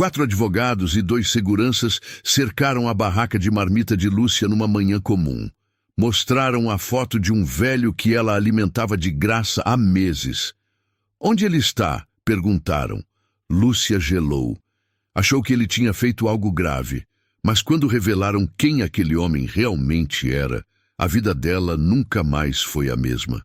4 advogados e 2 seguranças cercaram a barraca de marmita de Lúcia numa manhã comum. Mostraram a foto de um velho que ela alimentava de graça há meses. "Onde ele está?" perguntaram. Lúcia gelou. Achou que ele tinha feito algo grave, mas quando revelaram quem aquele homem realmente era, a vida dela nunca mais foi a mesma.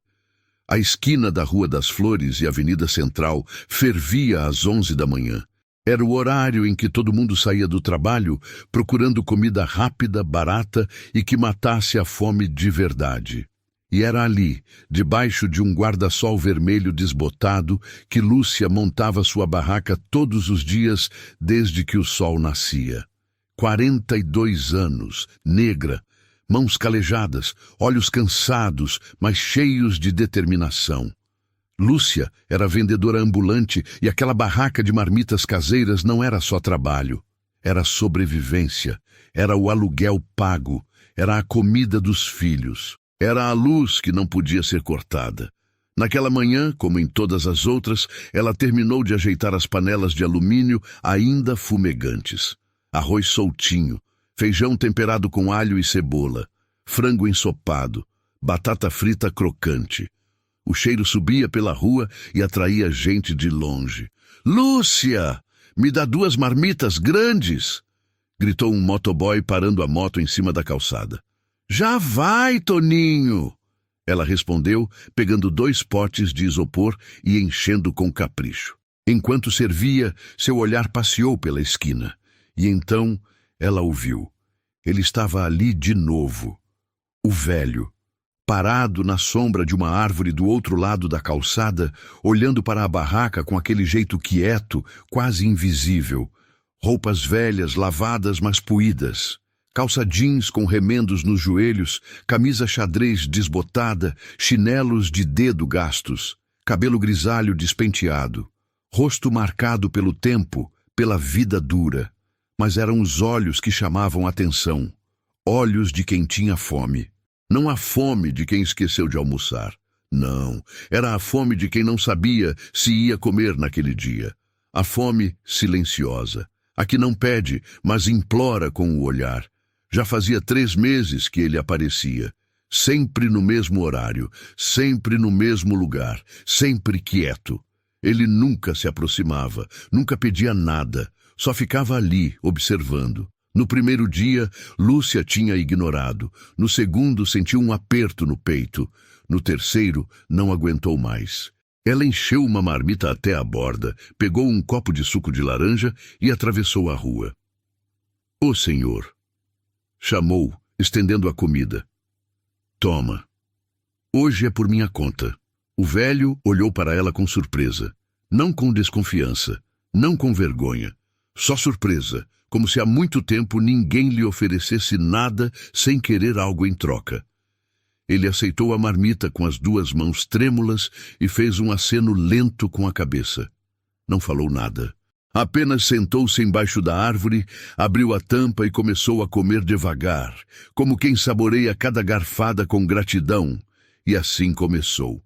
A esquina da Rua das Flores e Avenida Central fervia às 11 da manhã. Era o horário em que todo mundo saía do trabalho procurando comida rápida, barata e que matasse a fome de verdade. E era ali, debaixo de um guarda-sol vermelho desbotado, que Lúcia montava sua barraca todos os dias desde que o sol nascia. 42 anos, negra, mãos calejadas, olhos cansados, mas cheios de determinação. Lúcia era vendedora ambulante e aquela barraca de marmitas caseiras não era só trabalho. Era sobrevivência, era o aluguel pago, era a comida dos filhos. Era a luz que não podia ser cortada. Naquela manhã, como em todas as outras, ela terminou de ajeitar as panelas de alumínio ainda fumegantes. Arroz soltinho, feijão temperado com alho e cebola, frango ensopado, batata frita crocante. O cheiro subia pela rua e atraía gente de longe. "Lúcia, me dá 2 marmitas grandes!" gritou um motoboy parando a moto em cima da calçada. "Já vai, Toninho!" Ela respondeu, pegando 2 potes de isopor e enchendo com capricho. Enquanto servia, seu olhar passeou pela esquina. E então ela o viu. Ele estava ali de novo. O velho, parado na sombra de uma árvore do outro lado da calçada, olhando para a barraca com aquele jeito quieto, quase invisível. Roupas velhas, lavadas, mas puídas. Calça jeans com remendos nos joelhos, camisa xadrez desbotada, chinelos de dedo gastos, cabelo grisalho despenteado. Rosto marcado pelo tempo, pela vida dura. Mas eram os olhos que chamavam atenção. Olhos de quem tinha fome. Não a fome de quem esqueceu de almoçar. Não, era a fome de quem não sabia se ia comer naquele dia. A fome silenciosa. A que não pede, mas implora com o olhar. Já fazia 3 meses que ele aparecia. Sempre no mesmo horário, sempre no mesmo lugar, sempre quieto. Ele nunca se aproximava, nunca pedia nada, só ficava ali, observando. No primeiro dia, Lúcia tinha ignorado. No segundo, sentiu um aperto no peito. No terceiro, não aguentou mais. Ela encheu uma marmita até a borda, pegou um copo de suco de laranja e atravessou a rua. "Ô senhor!" chamou, estendendo a comida. "Toma. Hoje é por minha conta." O velho olhou para ela com surpresa. Não com desconfiança, não com vergonha. Só surpresa, como se há muito tempo ninguém lhe oferecesse nada sem querer algo em troca. Ele aceitou a marmita com as 2 mãos trêmulas e fez um aceno lento com a cabeça. Não falou nada. Apenas sentou-se embaixo da árvore, abriu a tampa e começou a comer devagar, como quem saboreia cada garfada com gratidão. E assim começou.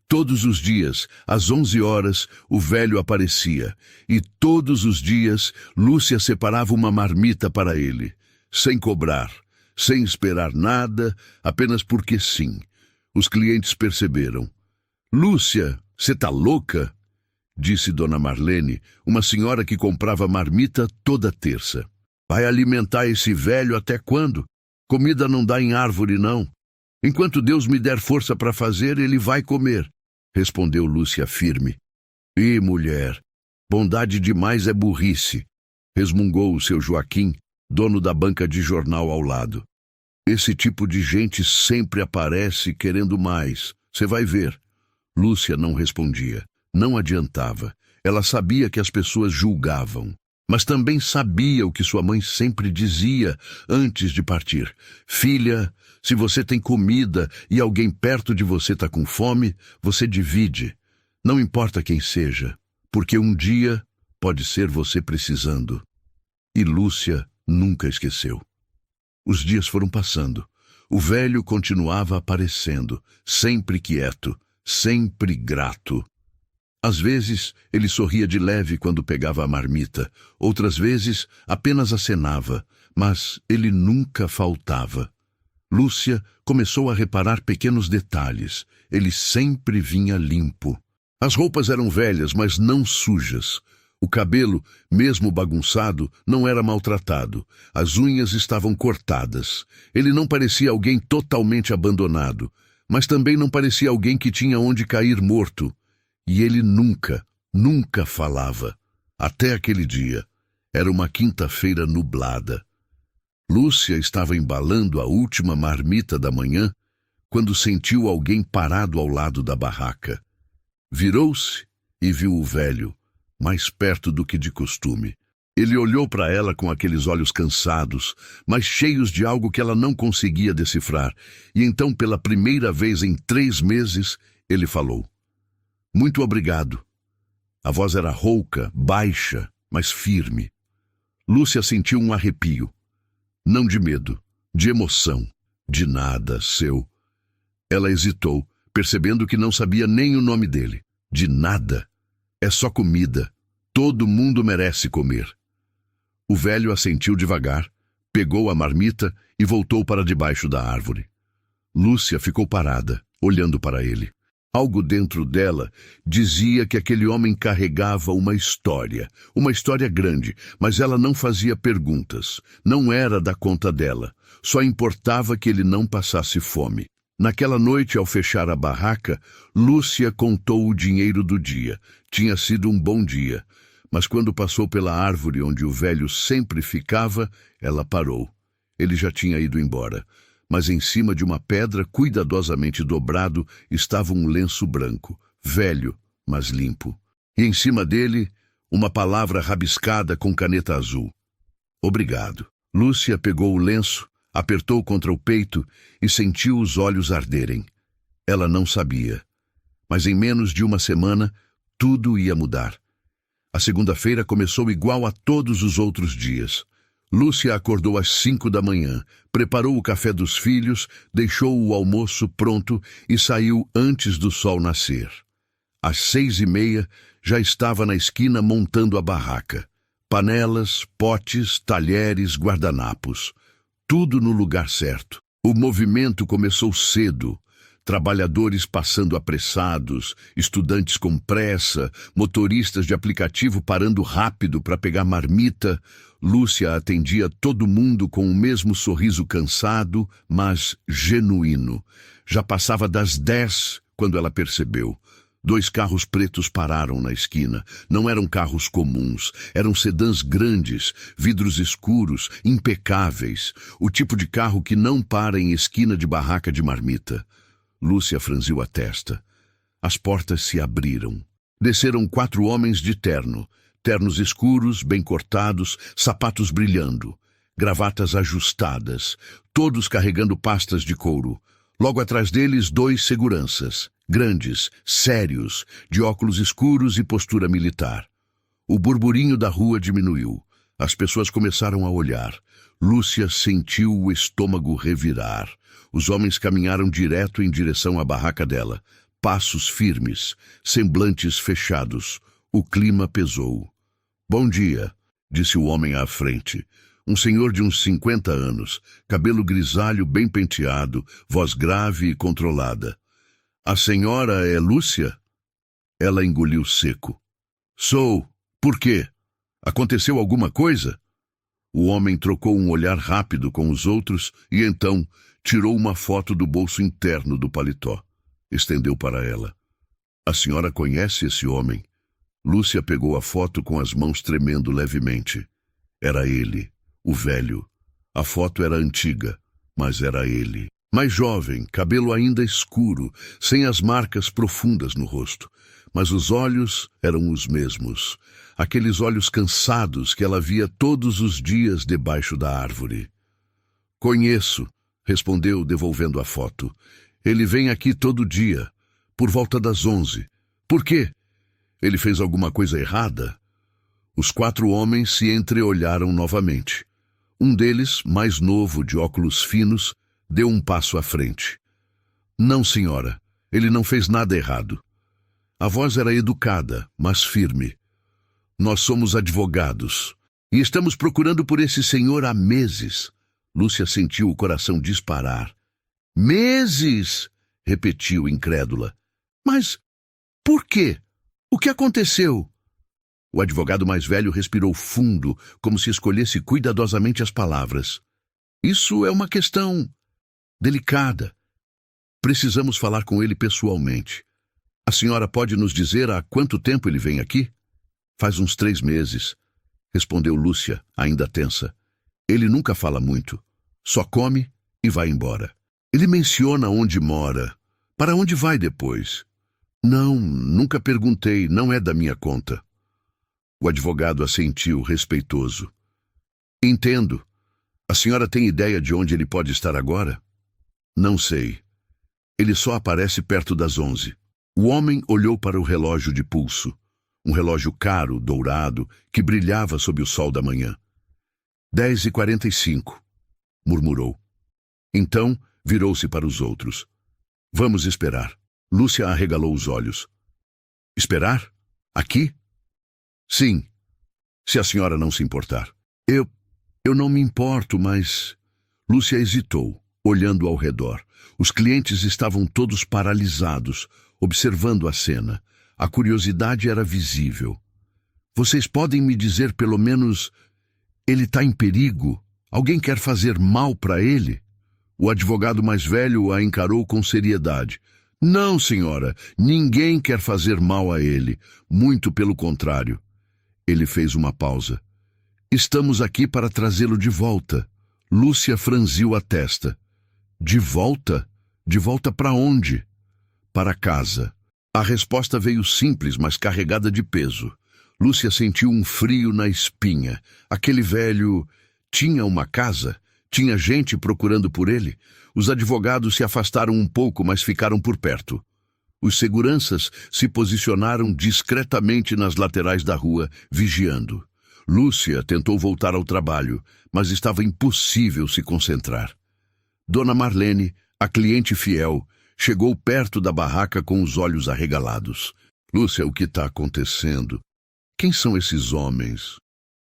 Todos os dias, às 11 horas, o velho aparecia, e todos os dias Lúcia separava uma marmita para ele, sem cobrar, sem esperar nada, apenas porque sim. Os clientes perceberam. "Lúcia, você tá louca?" disse Dona Marlene, uma senhora que comprava marmita toda terça. "Vai alimentar esse velho até quando? Comida não dá em árvore, não. Enquanto Deus me der força para fazer, ele vai comer", respondeu Lúcia firme. "Ih, mulher, bondade demais é burrice", resmungou o seu Joaquim, dono da banca de jornal ao lado. "Esse tipo de gente sempre aparece querendo mais. Você vai ver." Lúcia não respondia. Não adiantava. Ela sabia que as pessoas julgavam, mas também sabia o que sua mãe sempre dizia antes de partir. "Filha, se você tem comida e alguém perto de você está com fome, você divide. Não importa quem seja, porque um dia pode ser você precisando." E Lúcia nunca esqueceu. Os dias foram passando. O velho continuava aparecendo, sempre quieto, sempre grato. Às vezes, ele sorria de leve quando pegava a marmita, outras vezes apenas acenava, mas ele nunca faltava. Lúcia começou a reparar pequenos detalhes. Ele sempre vinha limpo. As roupas eram velhas, mas não sujas. O cabelo, mesmo bagunçado, não era maltratado. As unhas estavam cortadas. Ele não parecia alguém totalmente abandonado, mas também não parecia alguém que tinha onde cair morto. E ele nunca falava. Até aquele dia. Era uma quinta-feira nublada. Lúcia estava embalando a última marmita da manhã quando sentiu alguém parado ao lado da barraca. Virou-se e viu o velho, mais perto do que de costume. Ele olhou para ela com aqueles olhos cansados, mas cheios de algo que ela não conseguia decifrar, e então, pela primeira vez em 3 meses, ele falou: "Muito obrigado." A voz era rouca, baixa, mas firme. Lúcia sentiu um arrepio. Não de medo, de emoção, de nada seu. Ela hesitou, percebendo que não sabia nem o nome dele. De nada. É só comida. Todo mundo merece comer. O velho assentiu devagar, pegou a marmita e voltou para debaixo da árvore. Lúcia ficou parada, olhando para ele. Algo dentro dela dizia que aquele homem carregava uma história grande, mas ela não fazia perguntas. Não era da conta dela. Só importava que ele não passasse fome. Naquela noite, ao fechar a barraca, Lúcia contou o dinheiro do dia. Tinha sido um bom dia. Mas quando passou pela árvore onde o velho sempre ficava, ela parou. Ele já tinha ido embora. Mas em cima de uma pedra cuidadosamente dobrado estava um lenço branco, velho, mas limpo. E em cima dele, uma palavra rabiscada com caneta azul. Obrigado. Lúcia pegou o lenço, apertou contra o peito e sentiu os olhos arderem. Ela não sabia. Mas em menos de uma semana, tudo ia mudar. A segunda-feira começou igual a todos os outros dias. Lúcia acordou às 5 da manhã, preparou o café dos filhos, deixou o almoço pronto e saiu antes do sol nascer. Às 6:30, já estava na esquina montando a barraca. Panelas, potes, talheres, guardanapos. Tudo no lugar certo. O movimento começou cedo. Trabalhadores passando apressados, estudantes com pressa, motoristas de aplicativo parando rápido para pegar marmita. Lúcia atendia todo mundo com o mesmo sorriso cansado, mas genuíno. Já passava das 10 quando ela percebeu. 2 carros pretos pararam na esquina. Não eram carros comuns, eram sedãs grandes, vidros escuros, impecáveis. O tipo de carro que não para em esquina de barraca de marmita. Lúcia franziu a testa. As portas se abriram. Desceram 4 homens de terno. Ternos escuros, bem cortados, sapatos brilhando, gravatas ajustadas, todos carregando pastas de couro. Logo atrás deles, 2 seguranças, grandes, sérios, de óculos escuros e postura militar. O burburinho da rua diminuiu. As pessoas começaram a olhar. Lúcia sentiu o estômago revirar. Os homens caminharam direto em direção à barraca dela. Passos firmes, semblantes fechados. O clima pesou. "Bom dia", disse o homem à frente. Um senhor de uns 50 anos, cabelo grisalho bem penteado, voz grave e controlada. "A senhora é Lúcia?" Ela engoliu seco. "Sou. Por quê? Aconteceu alguma coisa?" O homem trocou um olhar rápido com os outros e então tirou uma foto do bolso interno do paletó. Estendeu para ela. "A senhora conhece esse homem?" Lúcia pegou a foto com as mãos tremendo levemente. Era ele, o velho. A foto era antiga, mas era ele. Mais jovem, cabelo ainda escuro, sem as marcas profundas no rosto. Mas os olhos eram os mesmos. Aqueles olhos cansados que ela via todos os dias debaixo da árvore. "Conheço", respondeu, devolvendo a foto. "Ele vem aqui todo dia, por volta das 11. Por quê? Ele fez alguma coisa errada?" Os 4 homens se entreolharam novamente. Um deles, mais novo, de óculos finos, deu um passo à frente. "Não, senhora. Ele não fez nada errado." A voz era educada, mas firme. Nós somos advogados e estamos procurando por esse senhor há meses. Lúcia sentiu o coração disparar. Meses! Repetiu, incrédula. Mas por quê? O que aconteceu? O advogado mais velho respirou fundo, como se escolhesse cuidadosamente as palavras. Isso é uma questão delicada. Precisamos falar com ele pessoalmente. A senhora pode nos dizer há quanto tempo ele vem aqui? Faz uns 3 meses, respondeu Lúcia, ainda tensa. Ele nunca fala muito. Só come e vai embora. Ele menciona onde mora. Para onde vai depois? Não, nunca perguntei, não é da minha conta. O advogado assentiu, respeitoso. Entendo. A senhora tem ideia de onde ele pode estar agora? Não sei. Ele só aparece perto das 11. O homem olhou para o relógio de pulso. Um relógio caro, dourado, que brilhava sob o sol da manhã. 10h45, murmurou. Então, virou-se para os outros. Vamos esperar. Lúcia arregalou os olhos. Esperar? Aqui? Sim, se a senhora não se importar. Eu não me importo, mas... Lúcia hesitou, olhando ao redor. Os clientes estavam todos paralisados, observando a cena. A curiosidade era visível. Vocês podem me dizer, pelo menos, ele está em perigo? Alguém quer fazer mal para ele? O advogado mais velho a encarou com seriedade. Não, senhora, ninguém quer fazer mal a ele. Muito pelo contrário. Ele fez uma pausa. Estamos aqui para trazê-lo de volta. Lúcia franziu a testa. De volta? De volta para onde? Para casa. A resposta veio simples, mas carregada de peso. Lúcia sentiu um frio na espinha. Aquele velho tinha uma casa? Tinha gente procurando por ele? Os advogados se afastaram um pouco, mas ficaram por perto. Os seguranças se posicionaram discretamente nas laterais da rua, vigiando. Lúcia tentou voltar ao trabalho, mas estava impossível se concentrar. Dona Marlene, a cliente fiel, chegou perto da barraca com os olhos arregalados. Lúcia, o que está acontecendo? Quem são esses homens?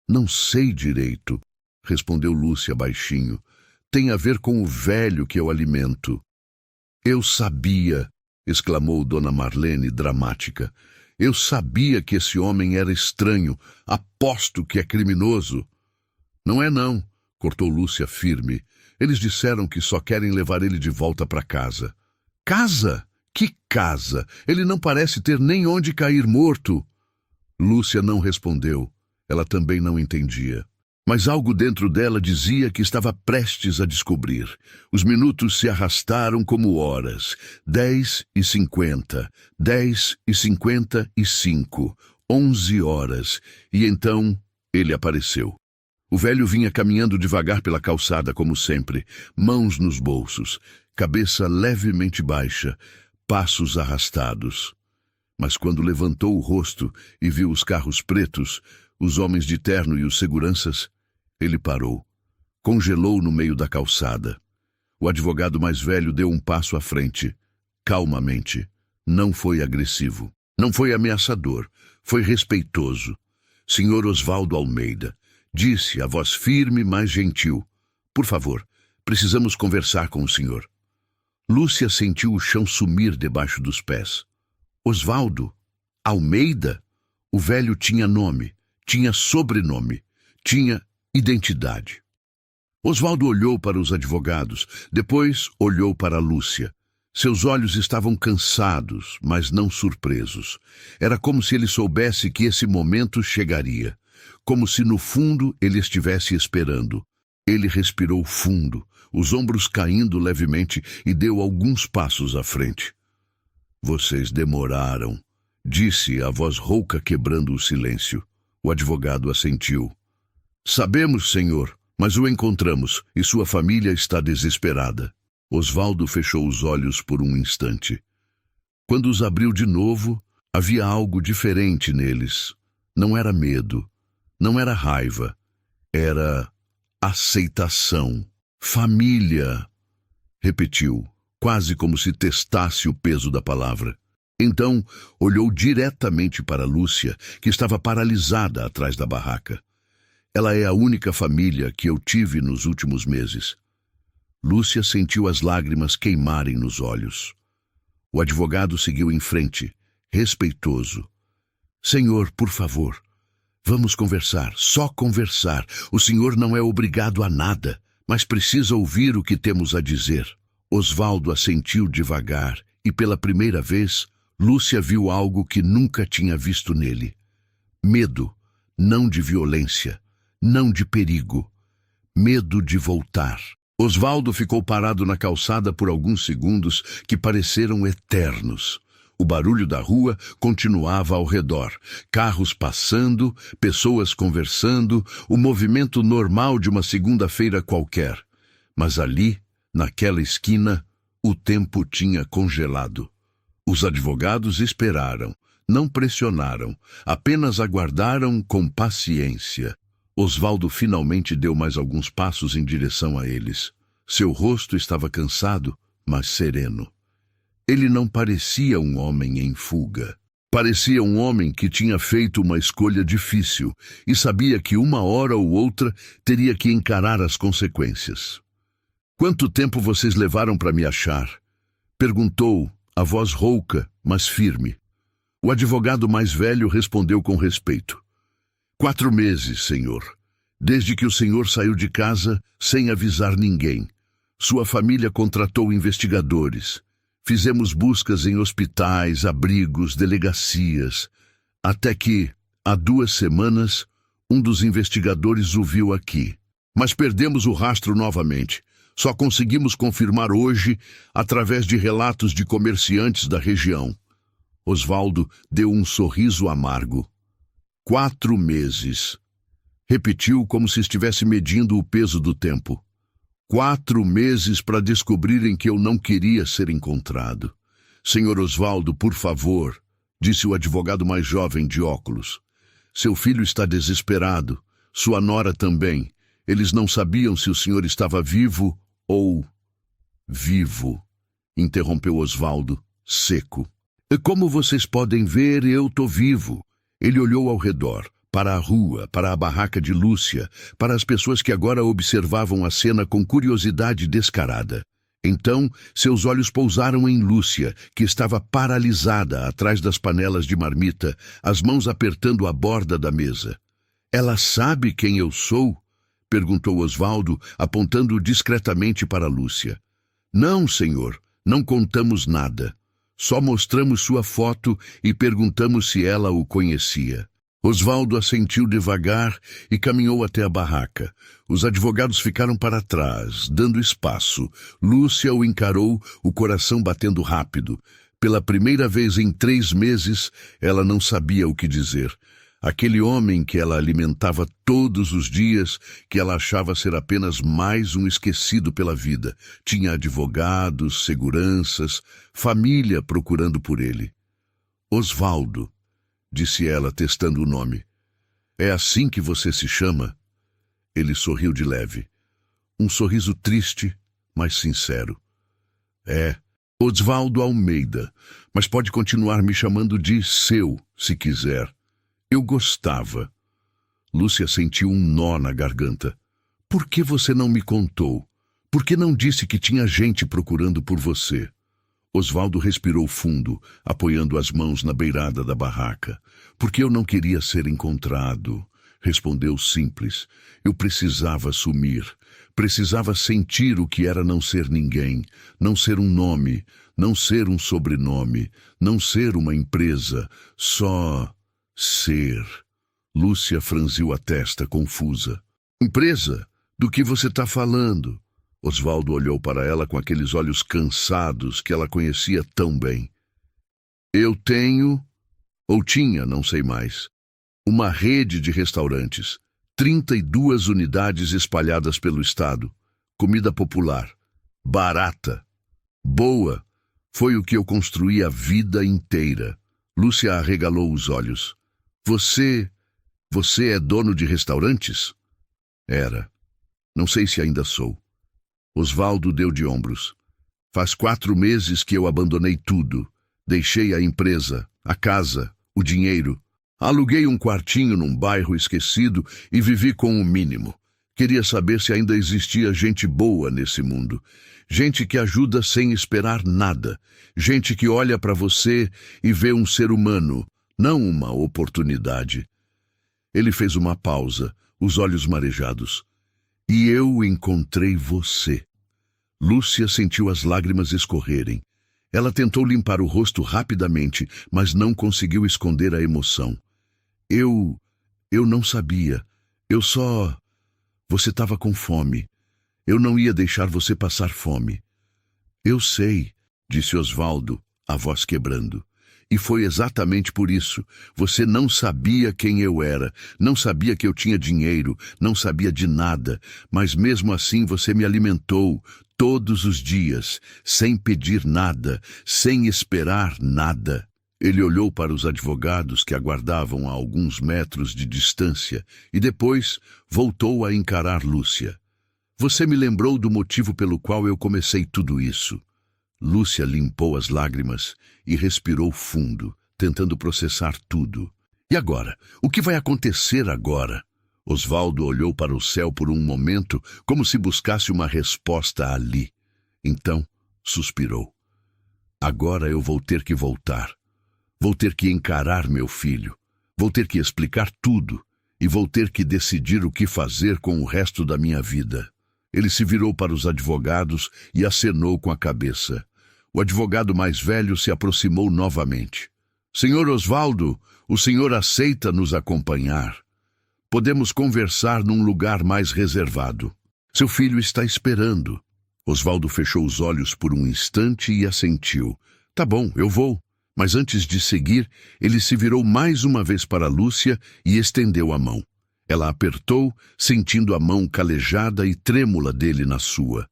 Não sei direito, respondeu Lúcia baixinho. Tem a ver com o velho que eu alimento. Eu sabia, exclamou Dona Marlene, dramática. Eu sabia que esse homem era estranho. Aposto que é criminoso. Não é não, cortou Lúcia firme. Eles disseram que só querem levar ele de volta para casa. Casa? Que casa? Ele não parece ter nem onde cair morto. Lúcia não respondeu. Ela também não entendia. Mas algo dentro dela dizia que estava prestes a descobrir. Os minutos se arrastaram como horas. 10h50, 10h55, 11 horas. E então ele apareceu. O velho vinha caminhando devagar pela calçada, como sempre, mãos nos bolsos, cabeça levemente baixa, passos arrastados. Mas quando levantou o rosto e viu os carros pretos, os homens de terno e os seguranças, ele parou. Congelou no meio da calçada. O advogado mais velho deu um passo à frente, calmamente. Não foi agressivo. Não foi ameaçador. Foi respeitoso. Senhor Osvaldo Almeida, disse a voz firme, mas gentil. Por favor, precisamos conversar com o senhor. Lúcia sentiu o chão sumir debaixo dos pés. Osvaldo? Almeida? O velho tinha nome, tinha sobrenome, tinha identidade. Osvaldo olhou para os advogados, depois olhou para Lúcia. Seus olhos estavam cansados, mas não surpresos. Era como se ele soubesse que esse momento chegaria. Como se no fundo ele estivesse esperando. Ele respirou fundo, os ombros caindo levemente e deu alguns passos à frente. Vocês demoraram, disse a voz rouca quebrando o silêncio. O advogado assentiu. Sabemos, senhor, mas o encontramos e sua família está desesperada. Osvaldo fechou os olhos por um instante. Quando os abriu de novo, havia algo diferente neles. Não era medo, não era raiva, era aceitação. Família, repetiu, quase como se testasse o peso da palavra. Então, olhou diretamente para Lúcia, que estava paralisada atrás da barraca. Ela é a única família que eu tive nos últimos meses. Lúcia sentiu as lágrimas queimarem nos olhos. O advogado seguiu em frente, respeitoso. Senhor, por favor, vamos conversar, só conversar. O senhor não é obrigado a nada, mas precisa ouvir o que temos a dizer. Osvaldo assentiu devagar e, pela primeira vez, Lúcia viu algo que nunca tinha visto nele. Medo, não de violência, não de perigo. Medo de voltar. Osvaldo ficou parado na calçada por alguns segundos que pareceram eternos. O barulho da rua continuava ao redor. Carros passando, pessoas conversando, o movimento normal de uma segunda-feira qualquer. Mas ali, naquela esquina, o tempo tinha congelado. Os advogados esperaram, não pressionaram, apenas aguardaram com paciência. Osvaldo finalmente deu mais alguns passos em direção a eles. Seu rosto estava cansado, mas sereno. Ele não parecia um homem em fuga. Parecia um homem que tinha feito uma escolha difícil e sabia que uma hora ou outra teria que encarar as consequências. "Quanto tempo vocês levaram para me achar?" perguntou, a voz rouca, mas firme. O advogado mais velho respondeu com respeito. 4 meses, senhor. Desde que o senhor saiu de casa sem avisar ninguém. Sua família contratou investigadores. Fizemos buscas em hospitais, abrigos, delegacias, até que, há 2 semanas, um dos investigadores o viu aqui. Mas perdemos o rastro novamente. Só conseguimos confirmar hoje através de relatos de comerciantes da região. Osvaldo deu um sorriso amargo. 4 meses. Repetiu como se estivesse medindo o peso do tempo. 4 meses para descobrirem que eu não queria ser encontrado. Senhor Osvaldo, por favor, disse o advogado mais jovem de óculos. Seu filho está desesperado. Sua nora também. Eles não sabiam se o senhor estava vivo ou... Vivo, interrompeu Osvaldo, seco. Como vocês podem ver, eu tô vivo. Ele olhou ao redor. Para a rua, para a barraca de Lúcia, para as pessoas que agora observavam a cena com curiosidade descarada. Então, seus olhos pousaram em Lúcia, que estava paralisada atrás das panelas de marmita, as mãos apertando a borda da mesa. "Ela sabe quem eu sou?" perguntou Osvaldo, apontando discretamente para Lúcia. "Não, senhor, não contamos nada. Só mostramos sua foto e perguntamos se ela o conhecia." Osvaldo assentiu devagar e caminhou até a barraca. Os advogados ficaram para trás, dando espaço. Lúcia o encarou, o coração batendo rápido. Pela primeira vez em 3 meses, ela não sabia o que dizer. Aquele homem que ela alimentava todos os dias, que ela achava ser apenas mais um esquecido pela vida. Tinha advogados, seguranças, família procurando por ele. "Osvaldo", disse ela, testando o nome. "É assim que você se chama?" Ele sorriu de leve. Um sorriso triste, mas sincero. "É, Osvaldo Almeida, mas pode continuar me chamando de seu, se quiser. Eu gostava." Lúcia sentiu um nó na garganta. "Por que você não me contou? Por que não disse que tinha gente procurando por você?" Osvaldo respirou fundo, apoiando as mãos na beirada da barraca. "Porque eu não queria ser encontrado", respondeu simples. "Eu precisava sumir. Precisava sentir o que era não ser ninguém, não ser um nome, não ser um sobrenome, não ser uma empresa, só ser." Lúcia franziu a testa, confusa. "Empresa? Do que você está falando?" Osvaldo olhou para ela com aqueles olhos cansados que ela conhecia tão bem. "Eu tenho, ou tinha, não sei mais, uma rede de restaurantes, 32 unidades espalhadas pelo estado, comida popular, barata, boa, foi o que eu construí a vida inteira." Lúcia arregalou os olhos. Você é dono de restaurantes?" "Era. Não sei se ainda sou." Osvaldo deu de ombros. "Faz 4 meses que eu abandonei tudo. Deixei a empresa, a casa, o dinheiro. Aluguei um quartinho num bairro esquecido e vivi com o mínimo. Queria saber se ainda existia gente boa nesse mundo. Gente que ajuda sem esperar nada. Gente que olha para você e vê um ser humano, não uma oportunidade. Ele fez uma pausa, os olhos marejados. E eu encontrei você. Lúcia sentiu as lágrimas escorrerem. Ela tentou limpar o rosto rapidamente, mas não conseguiu esconder a emoção. Eu não sabia. Você estava com fome. Eu não ia deixar você passar fome. Eu sei, disse Osvaldo, a voz quebrando. E foi exatamente por isso. Você não sabia quem eu era, não sabia que eu tinha dinheiro, não sabia de nada, mas mesmo assim você me alimentou todos os dias, sem pedir nada, sem esperar nada. Ele olhou para os advogados que aguardavam a alguns metros de distância e depois voltou a encarar Lúcia. Você me lembrou do motivo pelo qual eu comecei tudo isso. Lúcia limpou as lágrimas e respirou fundo, tentando processar tudo. E agora? O que vai acontecer agora? Osvaldo olhou para o céu por um momento, como se buscasse uma resposta ali. Então, suspirou. Agora eu vou ter que voltar. Vou ter que encarar meu filho. Vou ter que explicar tudo. E vou ter que decidir o que fazer com o resto da minha vida. Ele se virou para os advogados e acenou com a cabeça. O advogado mais velho se aproximou novamente. Senhor Osvaldo, o senhor aceita nos acompanhar? Podemos conversar num lugar mais reservado. Seu filho está esperando. Osvaldo fechou os olhos por um instante e assentiu. Tá bom, eu vou. Mas antes de seguir, ele se virou mais uma vez para Lúcia e estendeu a mão. Ela apertou, sentindo a mão calejada e trêmula dele na sua.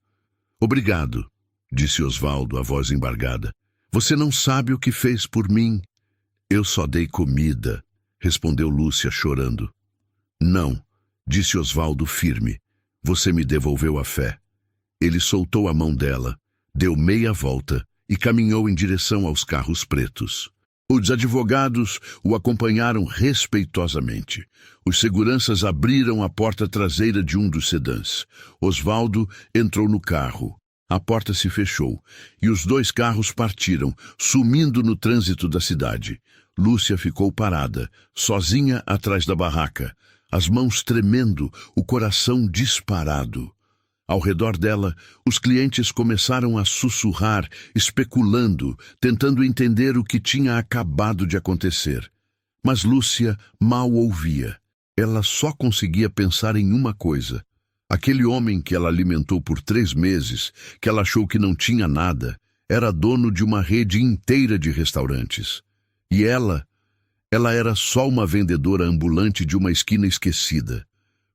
Obrigado, disse Osvaldo, a voz embargada. Você não sabe o que fez por mim. Eu só dei comida, respondeu Lúcia chorando. Não, disse Osvaldo firme. Você me devolveu a fé. Ele soltou a mão dela, deu meia volta e caminhou em direção aos carros pretos. Os advogados o acompanharam respeitosamente. Os seguranças abriram a porta traseira de um dos sedãs. Osvaldo entrou no carro. A porta se fechou e os dois carros partiram, sumindo no trânsito da cidade. Lúcia ficou parada, sozinha atrás da barraca, as mãos tremendo, o coração disparado. Ao redor dela, os clientes começaram a sussurrar, especulando, tentando entender o que tinha acabado de acontecer. Mas Lúcia mal ouvia. Ela só conseguia pensar em uma coisa. Aquele homem que ela alimentou por 3 meses, que ela achou que não tinha nada, era dono de uma rede inteira de restaurantes. E ela era só uma vendedora ambulante de uma esquina esquecida.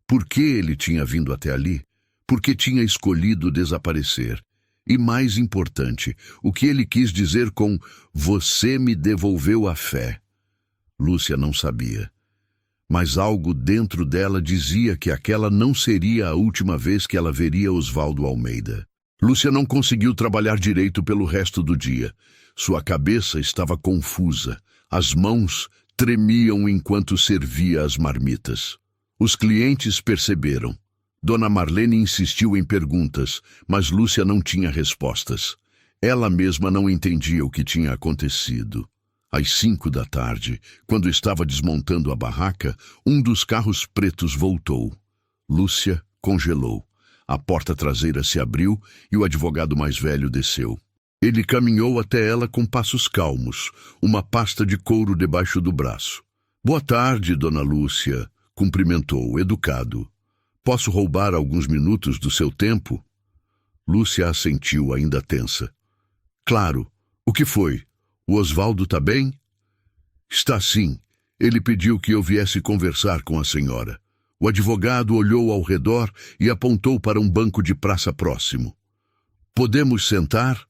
Por que ele tinha vindo até ali? Porque tinha escolhido desaparecer. E mais importante, o que ele quis dizer com "você me devolveu a fé". Lúcia não sabia. Mas algo dentro dela dizia que aquela não seria a última vez que ela veria Osvaldo Almeida. Lúcia não conseguiu trabalhar direito pelo resto do dia. Sua cabeça estava confusa. As mãos tremiam enquanto servia as marmitas. Os clientes perceberam. Dona Marlene insistiu em perguntas, mas Lúcia não tinha respostas. Ela mesma não entendia o que tinha acontecido. Às 5 da tarde, quando estava desmontando a barraca, um dos carros pretos voltou. Lúcia congelou. A porta traseira se abriu e o advogado mais velho desceu. Ele caminhou até ela com passos calmos, uma pasta de couro debaixo do braço. "Boa tarde, dona Lúcia", cumprimentou, educado. "Posso roubar alguns minutos do seu tempo?" Lúcia assentiu, ainda tensa. "Claro. O que foi? O Osvaldo está bem?" "Está sim. Ele pediu que eu viesse conversar com a senhora." O advogado olhou ao redor e apontou para um banco de praça próximo. "Podemos sentar?"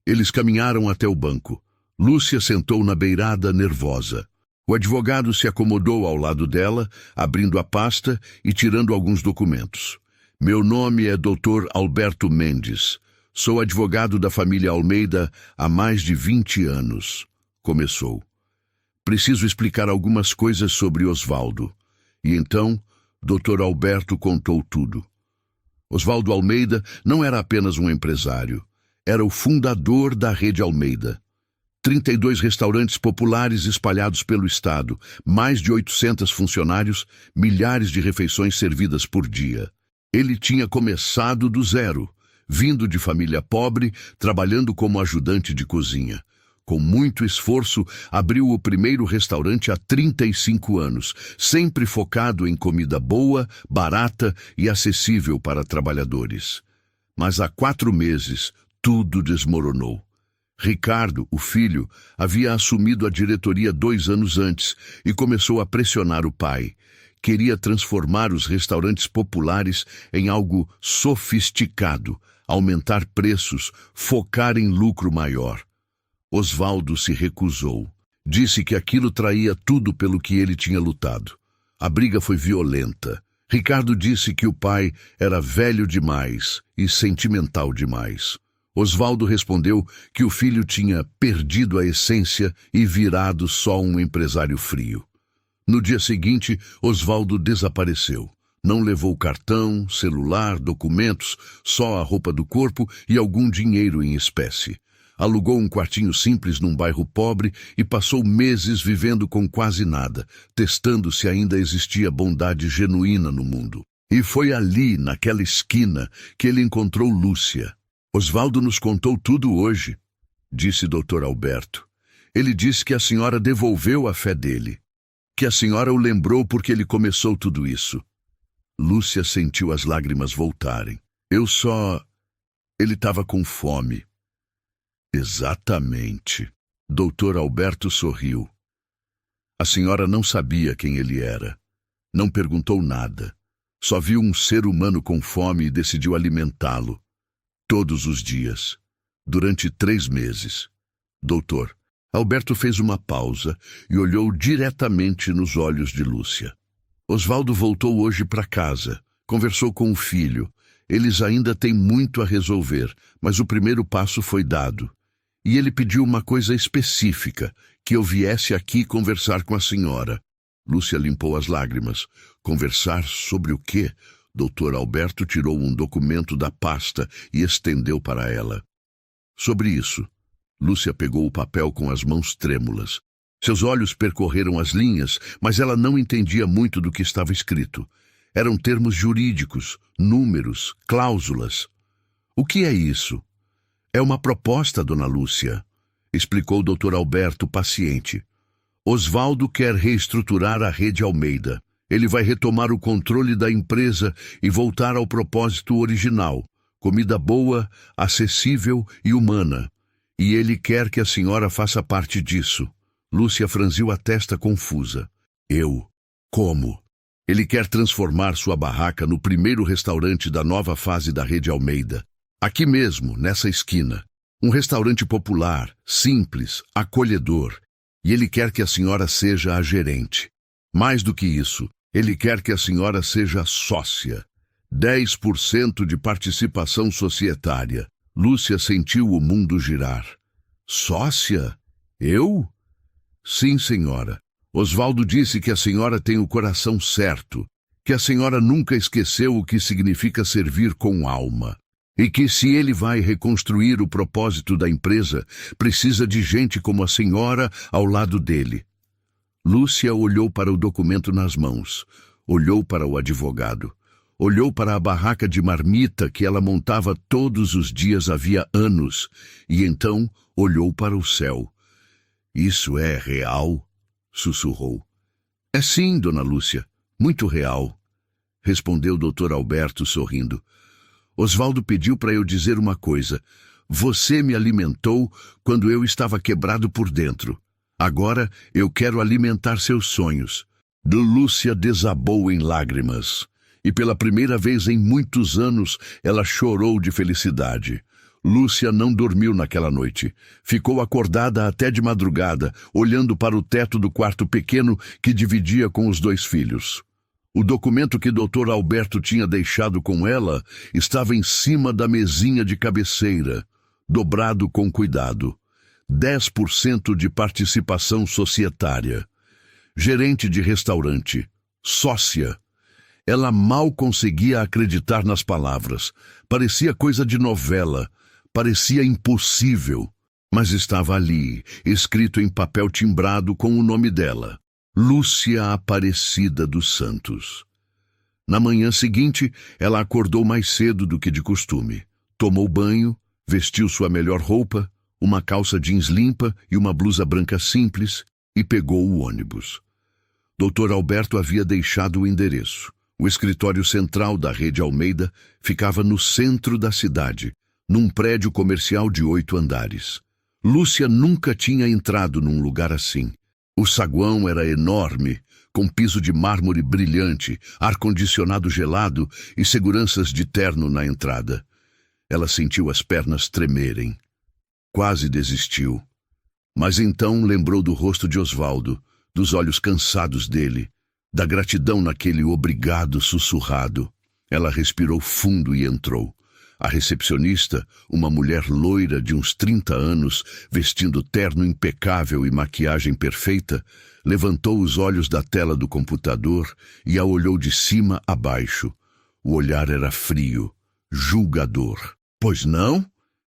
Eles caminharam até o banco. Lúcia sentou na beirada, nervosa. O advogado se acomodou ao lado dela, abrindo a pasta e tirando alguns documentos. "Meu nome é Dr. Alberto Mendes. Sou advogado da família Almeida há mais de 20 anos. Começou. Preciso explicar algumas coisas sobre Osvaldo. E então, Dr. Alberto contou tudo. Osvaldo Almeida não era apenas um empresário. Era o fundador da Rede Almeida. 32 restaurantes populares espalhados pelo estado, mais de 800 funcionários, milhares de refeições servidas por dia. Ele tinha começado do zero, vindo de família pobre, trabalhando como ajudante de cozinha. Com muito esforço, abriu o primeiro restaurante há 35 anos, sempre focado em comida boa, barata e acessível para trabalhadores. Mas há 4 meses, tudo desmoronou. Ricardo, o filho, havia assumido a diretoria 2 anos antes e começou a pressionar o pai. Queria transformar os restaurantes populares em algo sofisticado, aumentar preços, focar em lucro maior. Osvaldo se recusou. Disse que aquilo traía tudo pelo que ele tinha lutado. A briga foi violenta. Ricardo disse que o pai era velho demais e sentimental demais. Osvaldo respondeu que o filho tinha perdido a essência e virado só um empresário frio. No dia seguinte, Osvaldo desapareceu. Não levou cartão, celular, documentos, só a roupa do corpo e algum dinheiro em espécie. Alugou um quartinho simples num bairro pobre e passou meses vivendo com quase nada, testando se ainda existia bondade genuína no mundo. E foi ali, naquela esquina, que ele encontrou Lúcia. Osvaldo nos contou tudo hoje, disse Dr. Alberto. Ele disse que a senhora devolveu a fé dele, que a senhora o lembrou porque ele começou tudo isso. Lúcia sentiu as lágrimas voltarem. Ele estava com fome. Exatamente. Dr. Alberto sorriu. A senhora não sabia quem ele era. Não perguntou nada. Só viu um ser humano com fome e decidiu alimentá-lo. Todos os dias. Durante 3 meses. Doutor, Alberto fez uma pausa e olhou diretamente nos olhos de Lúcia. Osvaldo voltou hoje para casa. Conversou com o filho. Eles ainda têm muito a resolver, mas o primeiro passo foi dado. E ele pediu uma coisa específica, que eu viesse aqui conversar com a senhora. Lúcia limpou as lágrimas. Conversar sobre o quê? Dr. Alberto tirou um documento da pasta e estendeu para ela. Sobre isso. Lúcia pegou o papel com as mãos trêmulas. Seus olhos percorreram as linhas, mas ela não entendia muito do que estava escrito. Eram termos jurídicos, números, cláusulas. O que é isso? É uma proposta, dona Lúcia, explicou o Dr. Alberto paciente. Osvaldo quer reestruturar a Rede Almeida. Ele vai retomar o controle da empresa e voltar ao propósito original. Comida boa, acessível e humana. E ele quer que a senhora faça parte disso. Lúcia franziu a testa confusa. Como? Ele quer transformar sua barraca no primeiro restaurante da nova fase da Rede Almeida. Aqui mesmo, nessa esquina. Um restaurante popular, simples, acolhedor. E ele quer que a senhora seja a gerente. Mais do que isso, ele quer que a senhora seja sócia. 10% de participação societária. Lúcia sentiu o mundo girar. Sócia? Eu? Sim, senhora. Osvaldo disse que a senhora tem o coração certo, que a senhora nunca esqueceu o que significa servir com alma, e que se ele vai reconstruir o propósito da empresa, precisa de gente como a senhora ao lado dele. Lúcia olhou para o documento nas mãos, olhou para o advogado, olhou para a barraca de marmita que ela montava todos os dias havia anos, e então olhou para o céu. Isso é real? Sussurrou. É sim, dona Lúcia, muito real, respondeu o Dr. Alberto sorrindo. Osvaldo pediu para eu dizer uma coisa. Você me alimentou quando eu estava quebrado por dentro. Agora eu quero alimentar seus sonhos. Lúcia desabou em lágrimas. E pela primeira vez em muitos anos ela chorou de felicidade. Lúcia não dormiu naquela noite. Ficou acordada até de madrugada, olhando para o teto do quarto pequeno que dividia com os 2 filhos. O documento que Dr. Alberto tinha deixado com ela estava em cima da mesinha de cabeceira, dobrado com cuidado. 10% de participação societária. Gerente de restaurante. Sócia. Ela mal conseguia acreditar nas palavras. Parecia coisa de novela. Parecia impossível. Mas estava ali, escrito em papel timbrado com o nome dela. Lúcia Aparecida dos Santos. Na manhã seguinte, ela acordou mais cedo do que de costume. Tomou banho, vestiu sua melhor roupa, uma calça jeans limpa e uma blusa branca simples, e pegou o ônibus. Dr. Alberto havia deixado o endereço. O escritório central da Rede Almeida ficava no centro da cidade, num prédio comercial de 8 andares. Lúcia nunca tinha entrado num lugar assim. O saguão era enorme, com piso de mármore brilhante, ar-condicionado gelado e seguranças de terno na entrada. Ela sentiu as pernas tremerem. Quase desistiu. Mas então lembrou do rosto de Osvaldo, dos olhos cansados dele, da gratidão naquele obrigado sussurrado. Ela respirou fundo e entrou. A recepcionista, uma mulher loira de uns 30 anos, vestindo terno impecável e maquiagem perfeita, levantou os olhos da tela do computador e a olhou de cima a baixo. O olhar era frio, julgador. "Pois não?"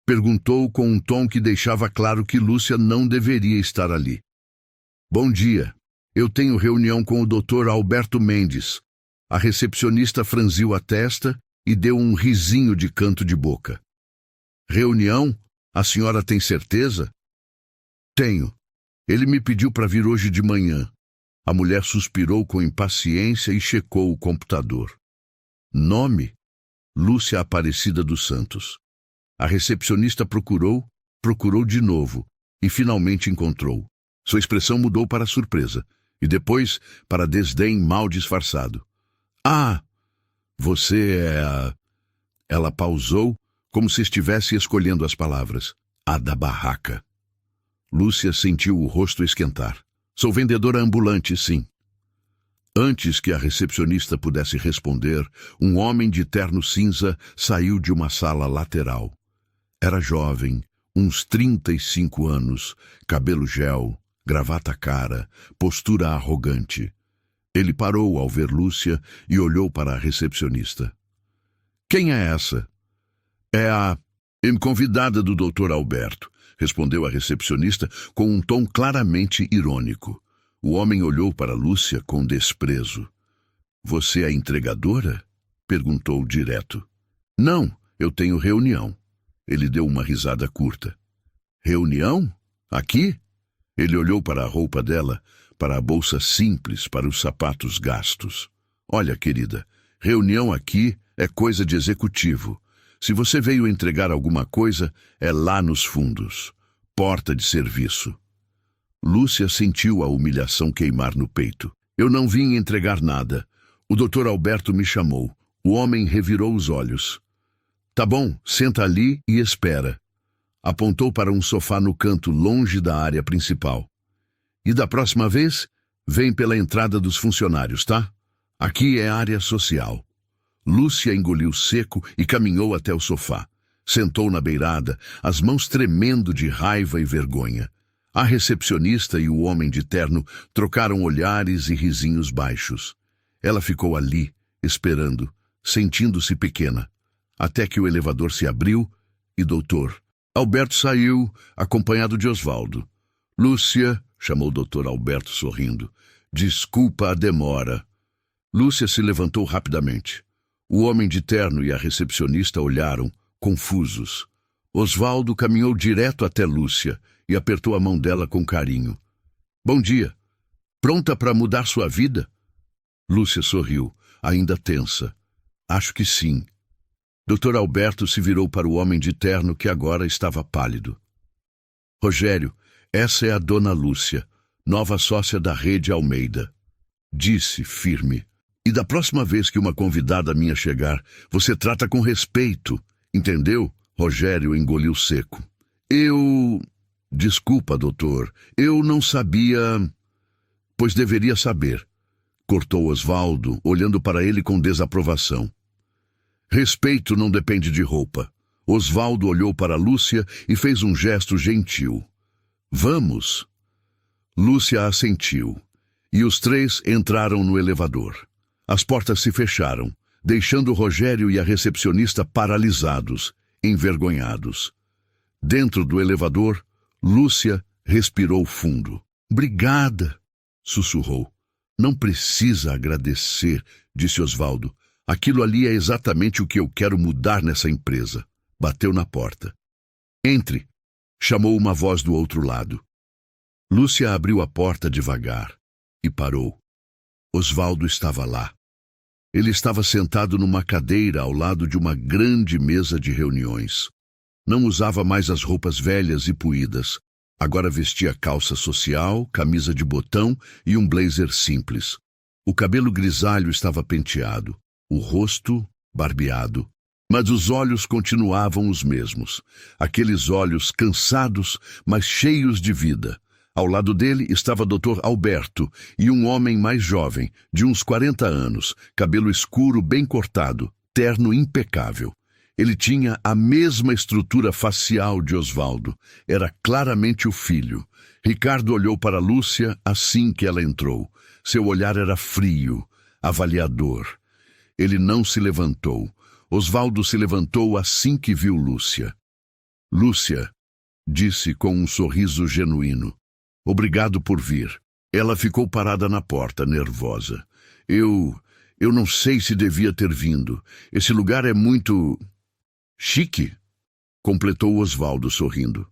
perguntou com um tom que deixava claro que Lúcia não deveria estar ali. "Bom dia. Eu tenho reunião com o Dr. Alberto Mendes." A recepcionista franziu a testa e deu um risinho de canto de boca. "Reunião? A senhora tem certeza?" "Tenho. Ele me pediu para vir hoje de manhã." A mulher suspirou com impaciência e checou o computador. "Nome? Lúcia Aparecida dos Santos." A recepcionista procurou de novo e finalmente encontrou. Sua expressão mudou para surpresa e depois para desdém mal disfarçado. "Ah, você é a..." Ela pausou, como se estivesse escolhendo as palavras. "A da barraca." Lúcia sentiu o rosto esquentar. "Sou vendedora ambulante, sim." Antes que a recepcionista pudesse responder, um homem de terno cinza saiu de uma sala lateral. Era jovem, uns 35 anos, cabelo gel, gravata cara, postura arrogante. Ele parou ao ver Lúcia e olhou para a recepcionista. "Quem é essa?" "É a convidada do Dr. Alberto", respondeu a recepcionista com um tom claramente irônico. O homem olhou para Lúcia com desprezo. "Você é entregadora?" perguntou direto. "Não, eu tenho reunião." Ele deu uma risada curta. "Reunião? Aqui?" Ele olhou para a roupa dela, para a bolsa simples, para os sapatos gastos. "Olha, querida, reunião aqui é coisa de executivo. Se você veio entregar alguma coisa, é lá nos fundos. Porta de serviço." Lúcia sentiu a humilhação queimar no peito. "Eu não vim entregar nada. O Dr. Alberto me chamou." O homem revirou os olhos. "Tá bom, senta ali e espera." Apontou para um sofá no canto, longe da área principal. "E da próxima vez, vem pela entrada dos funcionários, tá? Aqui é área social." Lúcia engoliu seco e caminhou até o sofá. Sentou na beirada, as mãos tremendo de raiva e vergonha. A recepcionista e o homem de terno trocaram olhares e risinhos baixos. Ela ficou ali, esperando, sentindo-se pequena, até que o elevador se abriu e Dr. Alberto saiu, acompanhado de Osvaldo. "Lúcia", chamou o Dr. Alberto sorrindo, "desculpa a demora." Lúcia se levantou rapidamente. O homem de terno e a recepcionista olharam, confusos. Osvaldo caminhou direto até Lúcia e apertou a mão dela com carinho. "Bom dia. Pronta para mudar sua vida?" Lúcia sorriu, ainda tensa. "Acho que sim." Dr. Alberto se virou para o homem de terno que agora estava pálido. "Rogério, essa é a dona Lúcia, nova sócia da Rede Almeida." Disse, firme. "E da próxima vez que uma convidada minha chegar, você trata com respeito, entendeu?" Rogério engoliu seco. Desculpa, doutor, eu não sabia... Pois deveria saber. cortou Osvaldo, olhando para ele com desaprovação. Respeito não depende de roupa. Osvaldo olhou para Lúcia e fez um gesto gentil. Vamos. Lúcia assentiu, e os três entraram no elevador. As portas se fecharam, deixando Rogério e a recepcionista paralisados, envergonhados. Dentro do elevador, Lúcia respirou fundo. Obrigada, sussurrou. Não precisa agradecer, disse Osvaldo. Aquilo ali é exatamente o que eu quero mudar nessa empresa. Bateu na porta. Entre, chamou uma voz do outro lado. Lúcia abriu a porta devagar e parou. Osvaldo estava lá. Ele estava sentado numa cadeira ao lado de uma grande mesa de reuniões. Não usava mais as roupas velhas e puídas. Agora vestia calça social, camisa de botão e um blazer simples. O cabelo grisalho estava penteado, o rosto barbeado. Mas os olhos continuavam os mesmos. Aqueles olhos cansados, mas cheios de vida. Ao lado dele estava Dr. Alberto e um homem mais jovem, de uns 40 anos, cabelo escuro bem cortado, terno impecável. Ele tinha a mesma estrutura facial de Osvaldo. Era claramente o filho. Ricardo olhou para Lúcia assim que ela entrou. Seu olhar era frio, avaliador. Ele não se levantou. Osvaldo se levantou assim que viu Lúcia. Lúcia, disse com um sorriso genuíno. Obrigado por vir. Ela ficou parada na porta, nervosa. Eu não sei se devia ter vindo. Esse lugar é muito chique, completou Osvaldo sorrindo.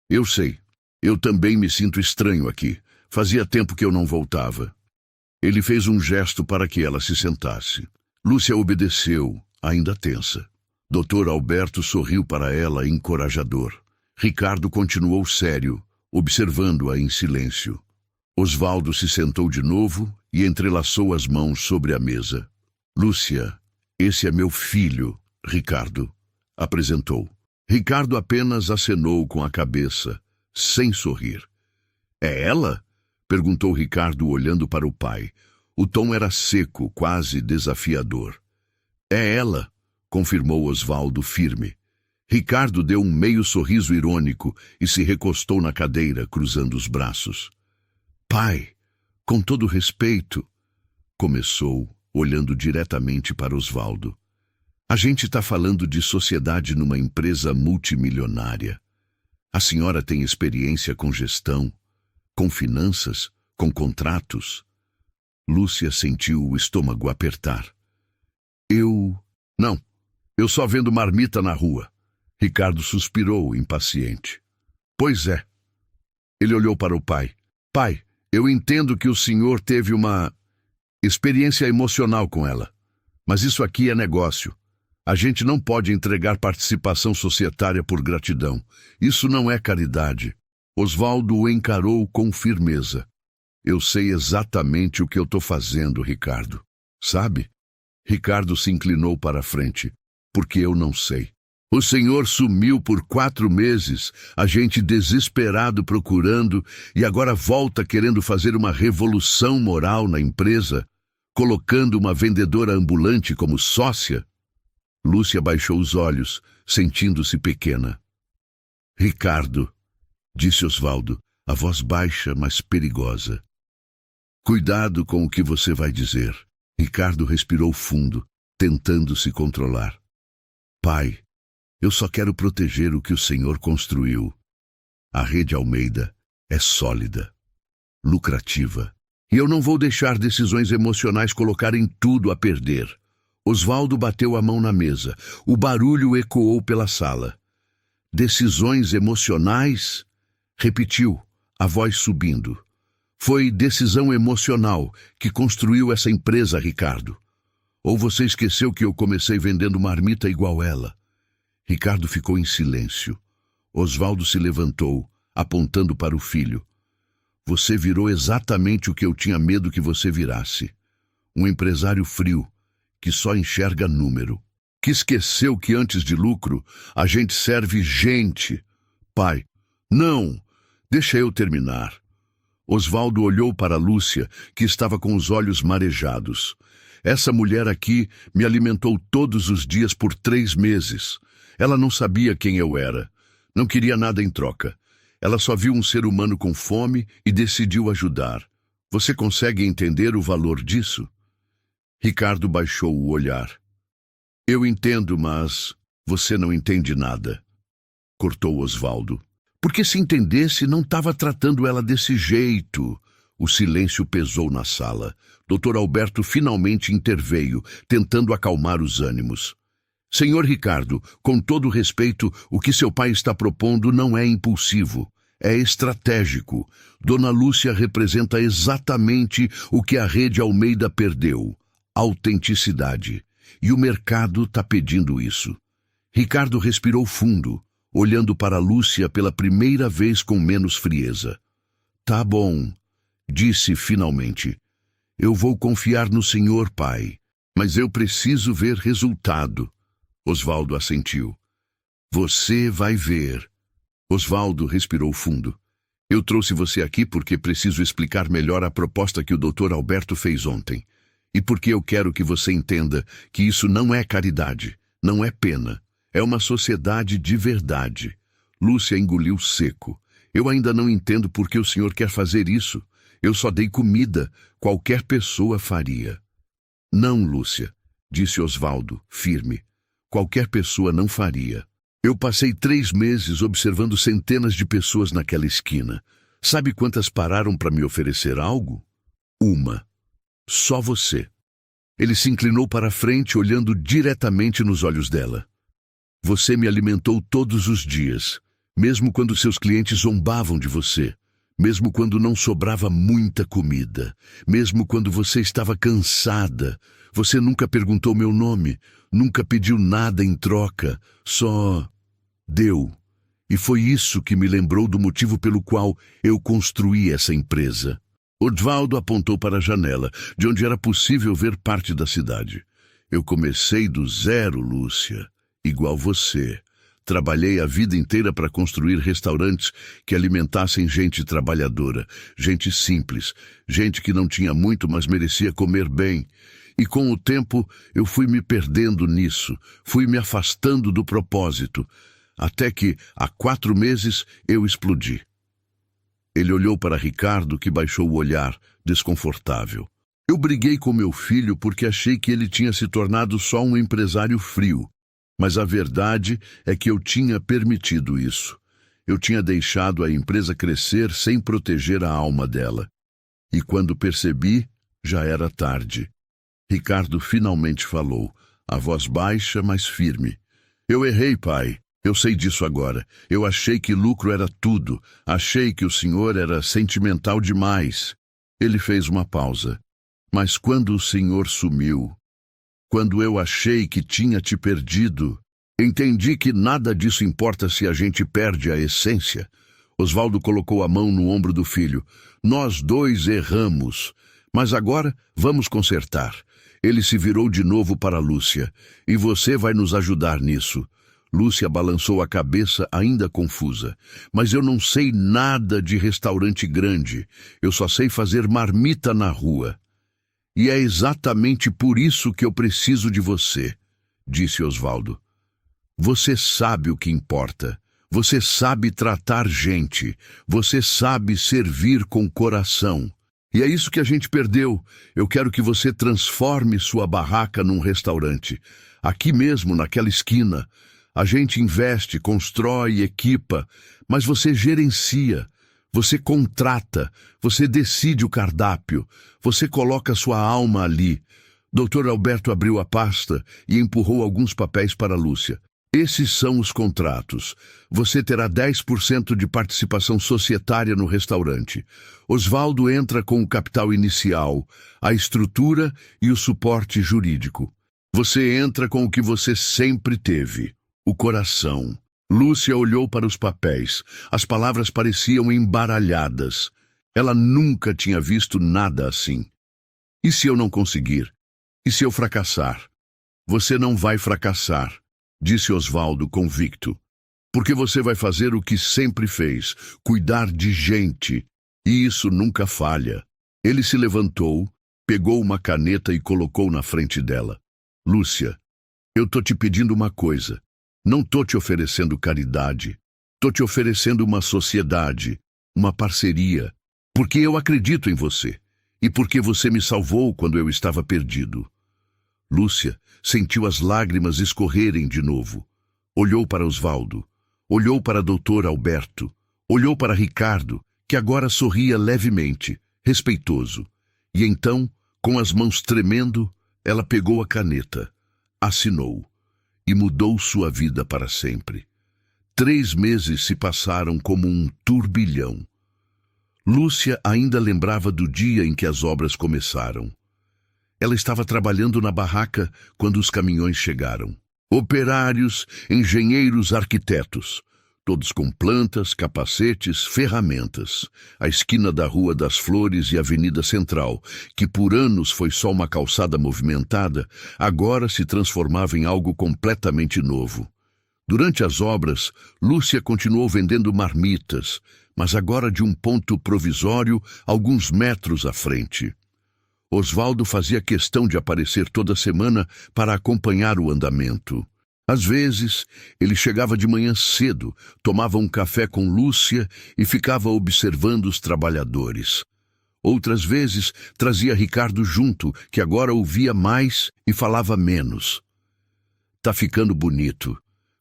Eu sei. Eu também me sinto estranho aqui. Fazia tempo que eu não voltava. Ele fez um gesto para que ela se sentasse. Lúcia obedeceu, ainda tensa. Dr. Alberto sorriu para ela, encorajador. Ricardo continuou sério, observando-a em silêncio. Osvaldo se sentou de novo e entrelaçou as mãos sobre a mesa. Lúcia, esse é meu filho, Ricardo, apresentou. Ricardo apenas acenou com a cabeça, sem sorrir. É ela? Perguntou Ricardo olhando para o pai. O tom era seco, quase desafiador. É ela, confirmou Osvaldo firme. Ricardo deu um meio sorriso irônico e se recostou na cadeira, cruzando os braços. Pai, com todo respeito, começou, olhando diretamente para Osvaldo. A gente está falando de sociedade numa empresa multimilionária. A senhora tem experiência com gestão, com finanças, com contratos? Lúcia sentiu o estômago apertar. Não, eu só vendo marmita na rua. Ricardo suspirou, impaciente. Pois é. Ele olhou para o pai. Pai, eu entendo que o senhor teve uma experiência emocional com ela. Mas isso aqui é negócio. A gente não pode entregar participação societária por gratidão. Isso não é caridade. Osvaldo o encarou com firmeza. Eu sei exatamente o que eu estou fazendo, Ricardo. Sabe? Ricardo se inclinou para a frente. Porque eu não sei. O senhor sumiu por 4 meses, a gente desesperado procurando, e agora volta querendo fazer uma revolução moral na empresa, colocando uma vendedora ambulante como sócia? Lúcia baixou os olhos, sentindo-se pequena. Ricardo, disse Osvaldo, a voz baixa, mas perigosa. Cuidado com o que você vai dizer. Ricardo respirou fundo, tentando se controlar. Pai, eu só quero proteger o que o senhor construiu. A rede Almeida é sólida, lucrativa, e eu não vou deixar decisões emocionais colocarem tudo a perder. Osvaldo bateu a mão na mesa. O barulho ecoou pela sala. Decisões emocionais? Repetiu, a voz subindo. Foi decisão emocional que construiu essa empresa, Ricardo. Ou você esqueceu que eu comecei vendendo marmita igual ela? Ricardo ficou em silêncio. Osvaldo se levantou, apontando para o filho. Você virou exatamente o que eu tinha medo que você virasse. Um empresário frio, que só enxerga número. Que esqueceu que antes de lucro, a gente serve gente. Pai, não, deixa eu terminar. Osvaldo olhou para Lúcia, que estava com os olhos marejados. Essa mulher aqui me alimentou todos os dias por 3 meses. Ela não sabia quem eu era. Não queria nada em troca. Ela só viu um ser humano com fome e decidiu ajudar. Você consegue entender o valor disso? Ricardo baixou o olhar. Eu entendo, mas você não entende nada, cortou Osvaldo. Porque se entendesse, não estava tratando ela desse jeito. O silêncio pesou na sala. Dr. Alberto finalmente interveio, tentando acalmar os ânimos. Senhor Ricardo, com todo respeito, o que seu pai está propondo não é impulsivo. É estratégico. Dona Lúcia representa exatamente o que a Rede Almeida perdeu. Autenticidade. E o mercado está pedindo isso. Ricardo respirou fundo, olhando para Lúcia pela primeira vez com menos frieza. Tá bom, disse finalmente. Eu vou confiar no senhor, pai, mas eu preciso ver resultado. Osvaldo assentiu. Você vai ver. Osvaldo respirou fundo. Eu trouxe você aqui porque preciso explicar melhor a proposta que o Dr. Alberto fez ontem. E porque eu quero que você entenda que isso não é caridade, não é pena. É uma sociedade de verdade. Lúcia engoliu seco. Eu ainda não entendo por que o senhor quer fazer isso. Eu só dei comida. Qualquer pessoa faria. Não, Lúcia, disse Osvaldo, firme. Qualquer pessoa não faria. Eu passei 3 meses observando centenas de pessoas naquela esquina. Sabe quantas pararam para me oferecer algo? Uma. Só você. Ele se inclinou para a frente, olhando diretamente nos olhos dela. Você me alimentou todos os dias, mesmo quando seus clientes zombavam de você, mesmo quando não sobrava muita comida, mesmo quando você estava cansada. Você nunca perguntou meu nome, nunca pediu nada em troca, só deu. E foi isso que me lembrou do motivo pelo qual eu construí essa empresa. Osvaldo apontou para a janela, de onde era possível ver parte da cidade. Eu comecei do zero, Lúcia. Igual você. Trabalhei a vida inteira para construir restaurantes que alimentassem gente trabalhadora, gente simples, gente que não tinha muito, mas merecia comer bem. E com o tempo eu fui me perdendo nisso, fui me afastando do propósito, até que, há 4 meses, eu explodi. Ele olhou para Ricardo, que baixou o olhar, desconfortável. Eu briguei com meu filho porque achei que ele tinha se tornado só um empresário frio. Mas a verdade é que eu tinha permitido isso. Eu tinha deixado a empresa crescer sem proteger a alma dela. E quando percebi, já era tarde. Ricardo finalmente falou, a voz baixa, mas firme. Eu errei, pai. Eu sei disso agora. Eu achei que lucro era tudo. Achei que o senhor era sentimental demais. Ele fez uma pausa. Mas quando o senhor sumiu, quando eu achei que tinha te perdido, entendi que nada disso importa se a gente perde a essência. Osvaldo colocou a mão no ombro do filho. Nós 2 erramos, mas agora vamos consertar. Ele se virou de novo para Lúcia. E você vai nos ajudar nisso. Lúcia balançou a cabeça, ainda confusa. Mas eu não sei nada de restaurante grande. Eu só sei fazer marmita na rua. E é exatamente por isso que eu preciso de você, disse Osvaldo. Você sabe o que importa. Você sabe tratar gente. Você sabe servir com coração. E é isso que a gente perdeu. Eu quero que você transforme sua barraca num restaurante. Aqui mesmo, naquela esquina. A gente investe, constrói, equipa, mas você gerencia. Você contrata, você decide o cardápio, você coloca sua alma ali. Dr. Alberto abriu a pasta e empurrou alguns papéis para Lúcia. Esses são os contratos. Você terá 10% de participação societária no restaurante. Osvaldo entra com o capital inicial, a estrutura e o suporte jurídico. Você entra com o que você sempre teve, o coração. Lúcia olhou para os papéis. As palavras pareciam embaralhadas. Ela nunca tinha visto nada assim. E se eu não conseguir? E se eu fracassar? Você não vai fracassar, disse Osvaldo convicto. Porque você vai fazer o que sempre fez, cuidar de gente. E isso nunca falha. Ele se levantou, pegou uma caneta e colocou na frente dela. Lúcia, eu tô te pedindo uma coisa. Não tô te oferecendo caridade. Tô te oferecendo uma sociedade, uma parceria, porque eu acredito em você e porque você me salvou quando eu estava perdido. Lúcia sentiu as lágrimas escorrerem de novo. Olhou para Osvaldo, olhou para Dr. Alberto, olhou para Ricardo, que agora sorria levemente, respeitoso. E então, com as mãos tremendo, ela pegou a caneta, assinou e mudou sua vida para sempre. 3 meses se passaram como um turbilhão. Lúcia ainda lembrava do dia em que as obras começaram. Ela estava trabalhando na barraca quando os caminhões chegaram. Operários, engenheiros, arquitetos, todos com plantas, capacetes, ferramentas. A esquina da Rua das Flores e Avenida Central, que por anos foi só uma calçada movimentada, agora se transformava em algo completamente novo. Durante as obras, Lúcia continuou vendendo marmitas, mas agora de um ponto provisório, alguns metros à frente. Osvaldo fazia questão de aparecer toda semana para acompanhar o andamento. Às vezes, ele chegava de manhã cedo, tomava um café com Lúcia e ficava observando os trabalhadores. Outras vezes, trazia Ricardo junto, que agora ouvia mais e falava menos. "Tá ficando bonito",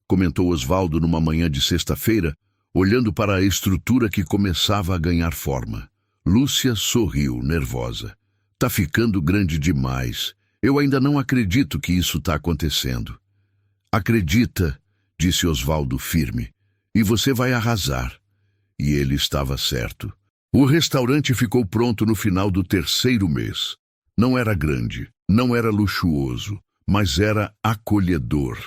comentou Osvaldo numa manhã de sexta-feira, olhando para a estrutura que começava a ganhar forma. Lúcia sorriu, nervosa. "Tá ficando grande demais. Eu ainda não acredito que isso está acontecendo." "Acredita", disse Osvaldo firme, "e você vai arrasar." E ele estava certo. O restaurante ficou pronto no final do 3º mês. Não era grande, não era luxuoso, mas era acolhedor.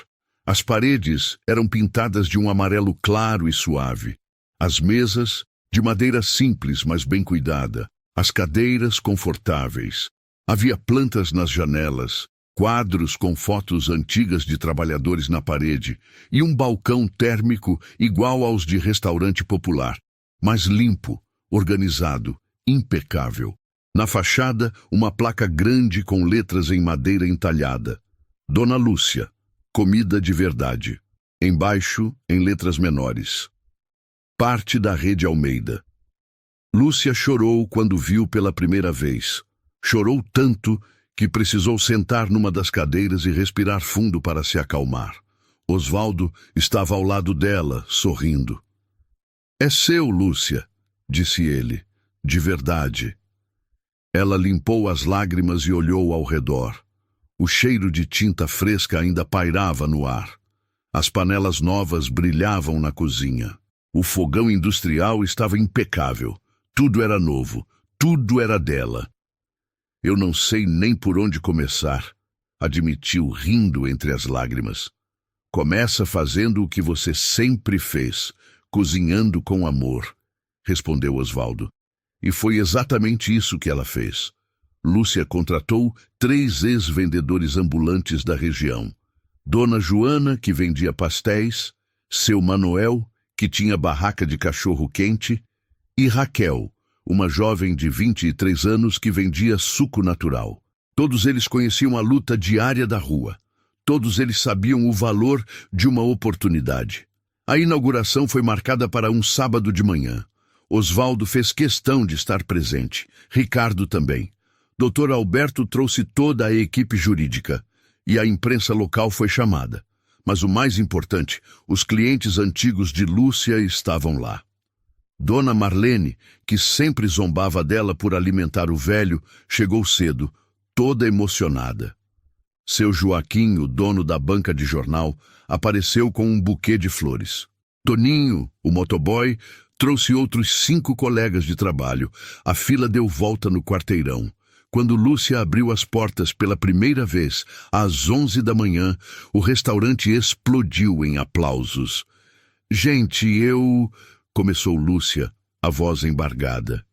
As paredes eram pintadas de um amarelo claro e suave. As mesas, de madeira simples, mas bem cuidada. As cadeiras confortáveis. Havia plantas nas janelas, quadros com fotos antigas de trabalhadores na parede e um balcão térmico igual aos de restaurante popular, mas limpo, organizado, impecável. Na fachada, uma placa grande com letras em madeira entalhada. Dona Lúcia, comida de verdade. Embaixo, em letras menores. Parte da Rede Almeida. Lúcia chorou quando viu pela primeira vez. Chorou tanto que precisou sentar numa das cadeiras e respirar fundo para se acalmar. Osvaldo estava ao lado dela, sorrindo. "É seu, Lúcia", disse ele, "de verdade." Ela limpou as lágrimas e olhou ao redor. O cheiro de tinta fresca ainda pairava no ar. As panelas novas brilhavam na cozinha. O fogão industrial estava impecável. Tudo era novo, tudo era dela. "Eu não sei nem por onde começar", admitiu rindo entre as lágrimas. "Começa fazendo o que você sempre fez, cozinhando com amor", respondeu Osvaldo. E foi exatamente isso que ela fez. Lúcia contratou 3 ex-vendedores ambulantes da região. Dona Joana, que vendia pastéis, seu Manuel, que tinha barraca de cachorro-quente, e Raquel, uma jovem de 23 anos que vendia suco natural. Todos eles conheciam a luta diária da rua. Todos eles sabiam o valor de uma oportunidade. A inauguração foi marcada para um sábado de manhã. Osvaldo fez questão de estar presente. Ricardo também. Dr. Alberto trouxe toda a equipe jurídica e a imprensa local foi chamada. Mas o mais importante, os clientes antigos de Lúcia estavam lá. Dona Marlene, que sempre zombava dela por alimentar o velho, chegou cedo, toda emocionada. Seu Joaquim, o dono da banca de jornal, apareceu com um buquê de flores. Toninho, o motoboy, trouxe outros 5 colegas de trabalho. A fila deu volta no quarteirão. Quando Lúcia abriu as portas pela primeira vez, às 11 da manhã, o restaurante explodiu em aplausos. "Gente, começou Lúcia, a voz embargada.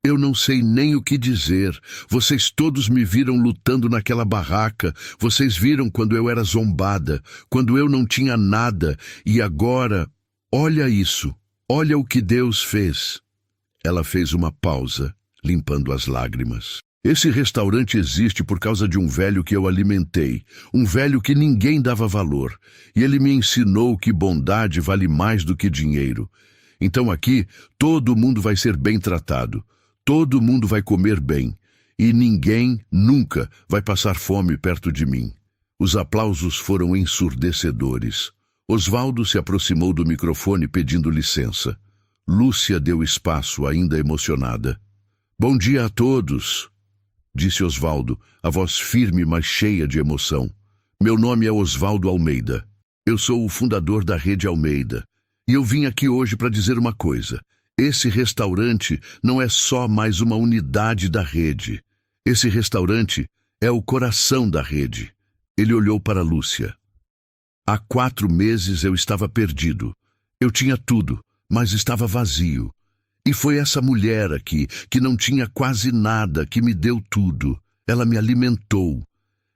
"Eu não sei nem o que dizer. Vocês todos me viram lutando naquela barraca. Vocês viram quando eu era zombada, quando eu não tinha nada. E agora, olha isso. Olha o que Deus fez." Ela fez uma pausa, limpando as lágrimas. Esse restaurante existe por causa de um velho que eu alimentei, um velho que ninguém dava valor, e ele me ensinou que bondade vale mais do que dinheiro. Então aqui, todo mundo vai ser bem tratado, todo mundo vai comer bem, e ninguém, nunca, vai passar fome perto de mim. Os aplausos foram ensurdecedores. Osvaldo se aproximou do microfone pedindo licença. Lúcia deu espaço, ainda emocionada. Bom dia a todos, disse Osvaldo, a voz firme, mas cheia de emoção. Meu nome é Osvaldo Almeida. Eu sou o fundador da Rede Almeida. E eu vim aqui hoje para dizer uma coisa. Esse restaurante não é só mais uma unidade da rede. Esse restaurante é o coração da rede. Ele olhou para Lúcia. Há 4 meses eu estava perdido. Eu tinha tudo, mas estava vazio. E foi essa mulher aqui, que não tinha quase nada, que me deu tudo. Ela me alimentou.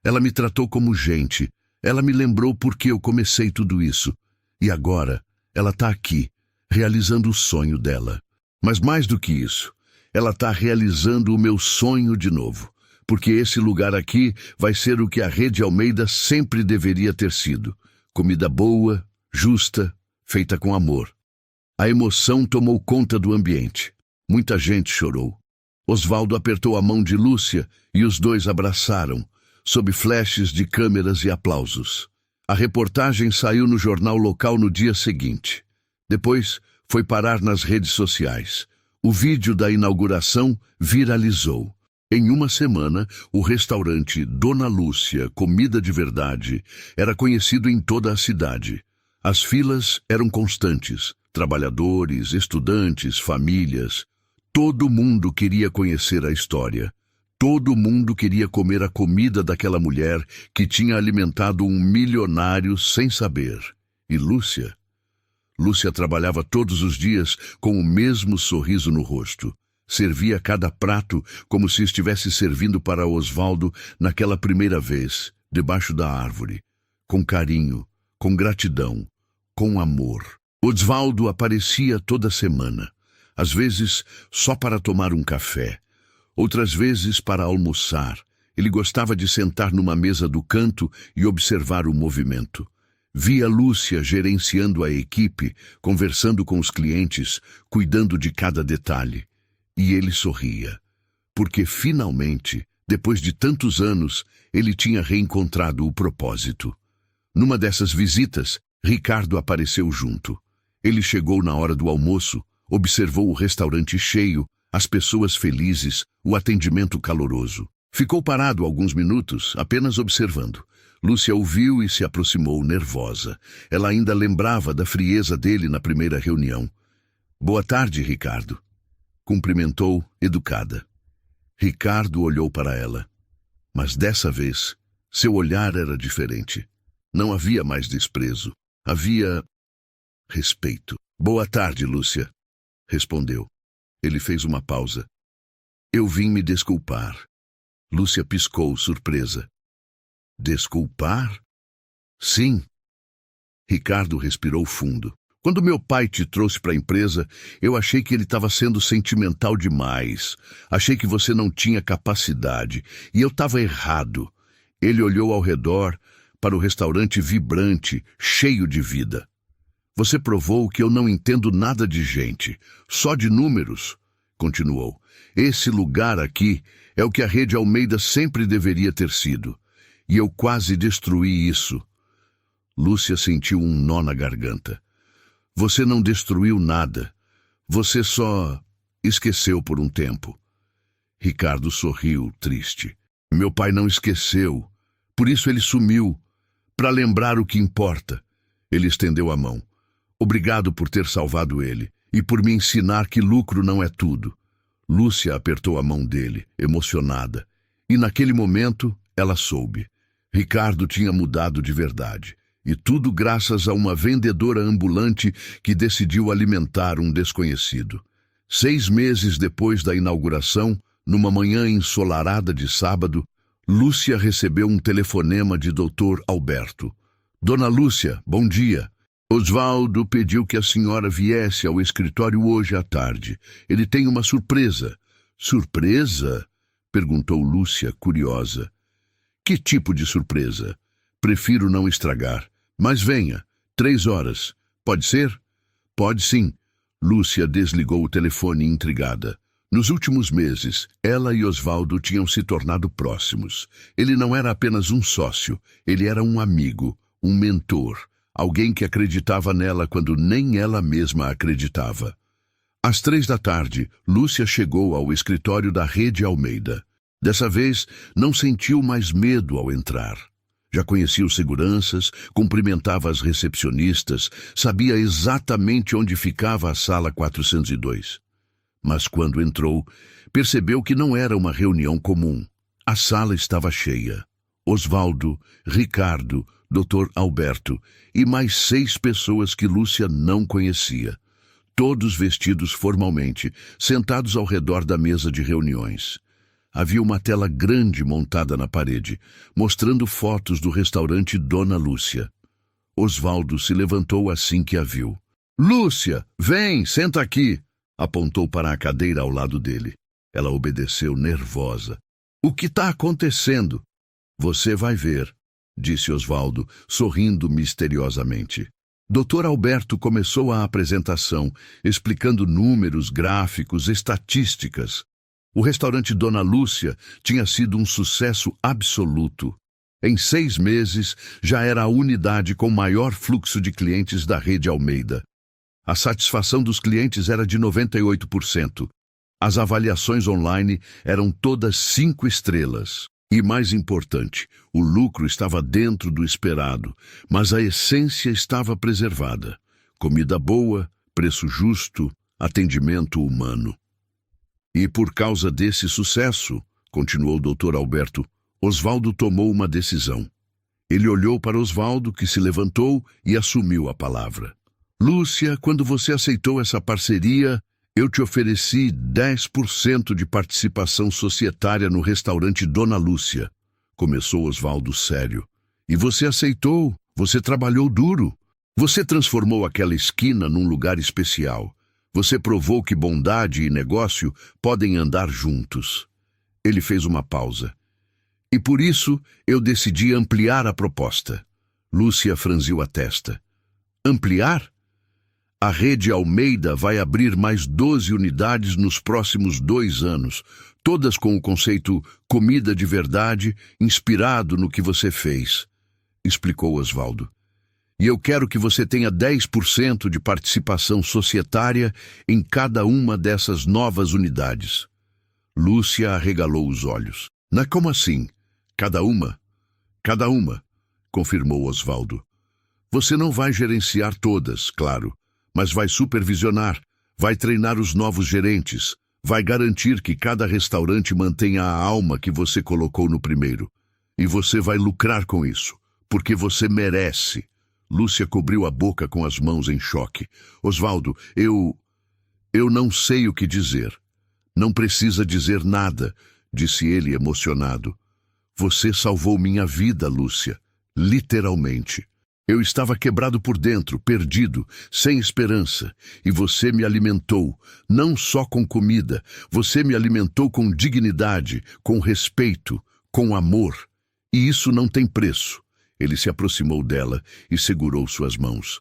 Ela me tratou como gente. Ela me lembrou por que eu comecei tudo isso. E agora, ela está aqui, realizando o sonho dela. Mas mais do que isso, ela está realizando o meu sonho de novo. Porque esse lugar aqui vai ser o que a Rede Almeida sempre deveria ter sido. Comida boa, justa, feita com amor. A emoção tomou conta do ambiente. Muita gente chorou. Osvaldo apertou a mão de Lúcia e os dois abraçaram, sob flashes de câmeras e aplausos. A reportagem saiu no jornal local no dia seguinte. Depois, foi parar nas redes sociais. O vídeo da inauguração viralizou. Em uma semana, o restaurante Dona Lúcia, Comida de Verdade, era conhecido em toda a cidade. As filas eram constantes. Trabalhadores, estudantes, famílias. Todo mundo queria conhecer a história. Todo mundo queria comer a comida daquela mulher que tinha alimentado um milionário sem saber. E Lúcia? Lúcia trabalhava todos os dias com o mesmo sorriso no rosto. Servia cada prato como se estivesse servindo para Osvaldo naquela primeira vez, debaixo da árvore. Com carinho, com gratidão, com amor. Osvaldo aparecia toda semana. Às vezes só para tomar um café. Outras vezes para almoçar. Ele gostava de sentar numa mesa do canto e observar o movimento. Via Lúcia gerenciando a equipe, conversando com os clientes, cuidando de cada detalhe. E ele sorria, porque finalmente, depois de tantos anos, ele tinha reencontrado o propósito. Numa dessas visitas, Ricardo apareceu junto. Ele chegou na hora do almoço, observou o restaurante cheio, as pessoas felizes, o atendimento caloroso. Ficou parado alguns minutos, apenas observando. Lúcia ouviu e se aproximou, nervosa. Ela ainda lembrava da frieza dele na primeira reunião. Boa tarde, Ricardo. Cumprimentou, educada. Ricardo olhou para ela. Mas dessa vez, seu olhar era diferente. Não havia mais desprezo. Havia respeito. Boa tarde, Lúcia, respondeu. Ele fez uma pausa. Eu vim me desculpar. Lúcia piscou, surpresa. Desculpar? Sim. Ricardo respirou fundo. Quando meu pai te trouxe para a empresa, eu achei que ele estava sendo sentimental demais. Achei que você não tinha capacidade. E eu estava errado. Ele olhou ao redor para o restaurante vibrante, cheio de vida. Você provou que eu não entendo nada de gente, só de números, continuou. Esse lugar aqui é o que a Rede Almeida sempre deveria ter sido. E eu quase destruí isso. Lúcia sentiu um nó na garganta. Você não destruiu nada. Você só esqueceu por um tempo. Ricardo sorriu, triste. Meu pai não esqueceu. Por isso ele sumiu. Para lembrar o que importa. Ele estendeu a mão. Obrigado por ter salvado ele. E por me ensinar que lucro não é tudo. Lúcia apertou a mão dele, emocionada. E naquele momento, ela soube. Ricardo tinha mudado de verdade. E tudo graças a uma vendedora ambulante que decidiu alimentar um desconhecido. 6 meses depois da inauguração, numa manhã ensolarada de sábado, Lúcia recebeu um telefonema de Dr. Alberto. Dona Lúcia, bom dia. Osvaldo pediu que a senhora viesse ao escritório hoje à tarde. Ele tem uma surpresa. Surpresa? Perguntou Lúcia, curiosa. Que tipo de surpresa? Prefiro não estragar. Mas venha, 3 horas. Pode ser? Pode sim. Lúcia desligou o telefone intrigada. Nos últimos meses, ela e Osvaldo tinham se tornado próximos. Ele não era apenas um sócio, ele era um amigo, um mentor, alguém que acreditava nela quando nem ela mesma acreditava. Às 3 da tarde, Lúcia chegou ao escritório da Rede Almeida. Dessa vez, não sentiu mais medo ao entrar. Já conhecia os seguranças, cumprimentava as recepcionistas, sabia exatamente onde ficava a sala 402. Mas quando entrou, percebeu que não era uma reunião comum. A sala estava cheia. Osvaldo, Ricardo, Dr. Alberto e mais 6 pessoas que Lúcia não conhecia. Todos vestidos formalmente, sentados ao redor da mesa de reuniões. Havia uma tela grande montada na parede, mostrando fotos do restaurante Dona Lúcia. Osvaldo se levantou assim que a viu. "Lúcia, vem, senta aqui!" Apontou para a cadeira ao lado dele. Ela obedeceu nervosa. "O que está acontecendo?" "Você vai ver", disse Osvaldo, sorrindo misteriosamente. Dr. Alberto começou a apresentação, explicando números, gráficos, estatísticas. O restaurante Dona Lúcia tinha sido um sucesso absoluto. Em 6 meses, já era a unidade com maior fluxo de clientes da Rede Almeida. A satisfação dos clientes era de 98%. As avaliações online eram todas 5 estrelas. E mais importante, o lucro estava dentro do esperado, mas a essência estava preservada. Comida boa, preço justo, atendimento humano. E por causa desse sucesso, continuou o Dr. Alberto, Osvaldo tomou uma decisão. Ele olhou para Osvaldo, que se levantou e assumiu a palavra. "Lúcia, quando você aceitou essa parceria, eu te ofereci 10% de participação societária no restaurante Dona Lúcia." Começou Osvaldo sério. "E você aceitou, você trabalhou duro. Você transformou aquela esquina num lugar especial. Você provou que bondade e negócio podem andar juntos." Ele fez uma pausa. "E por isso eu decidi ampliar a proposta." Lúcia franziu a testa. "Ampliar? A Rede Almeida vai abrir mais 12 unidades nos próximos 2 anos, todas com o conceito comida de verdade, inspirado no que você fez", explicou Osvaldo. "E eu quero que você tenha 10% de participação societária em cada uma dessas novas unidades." Lúcia arregalou os olhos. Como assim? Cada uma?" "Cada uma", confirmou Osvaldo. "Você não vai gerenciar todas, claro, mas vai supervisionar, vai treinar os novos gerentes, vai garantir que cada restaurante mantenha a alma que você colocou no primeiro. E você vai lucrar com isso, porque você merece." Lúcia cobriu a boca com as mãos em choque. "Osvaldo, eu não sei o que dizer." "Não precisa dizer nada", disse ele emocionado. "Você salvou minha vida, Lúcia, literalmente. Eu estava quebrado por dentro, perdido, sem esperança, e você me alimentou, não só com comida, você me alimentou com dignidade, com respeito, com amor. E isso não tem preço." Ele se aproximou dela e segurou suas mãos.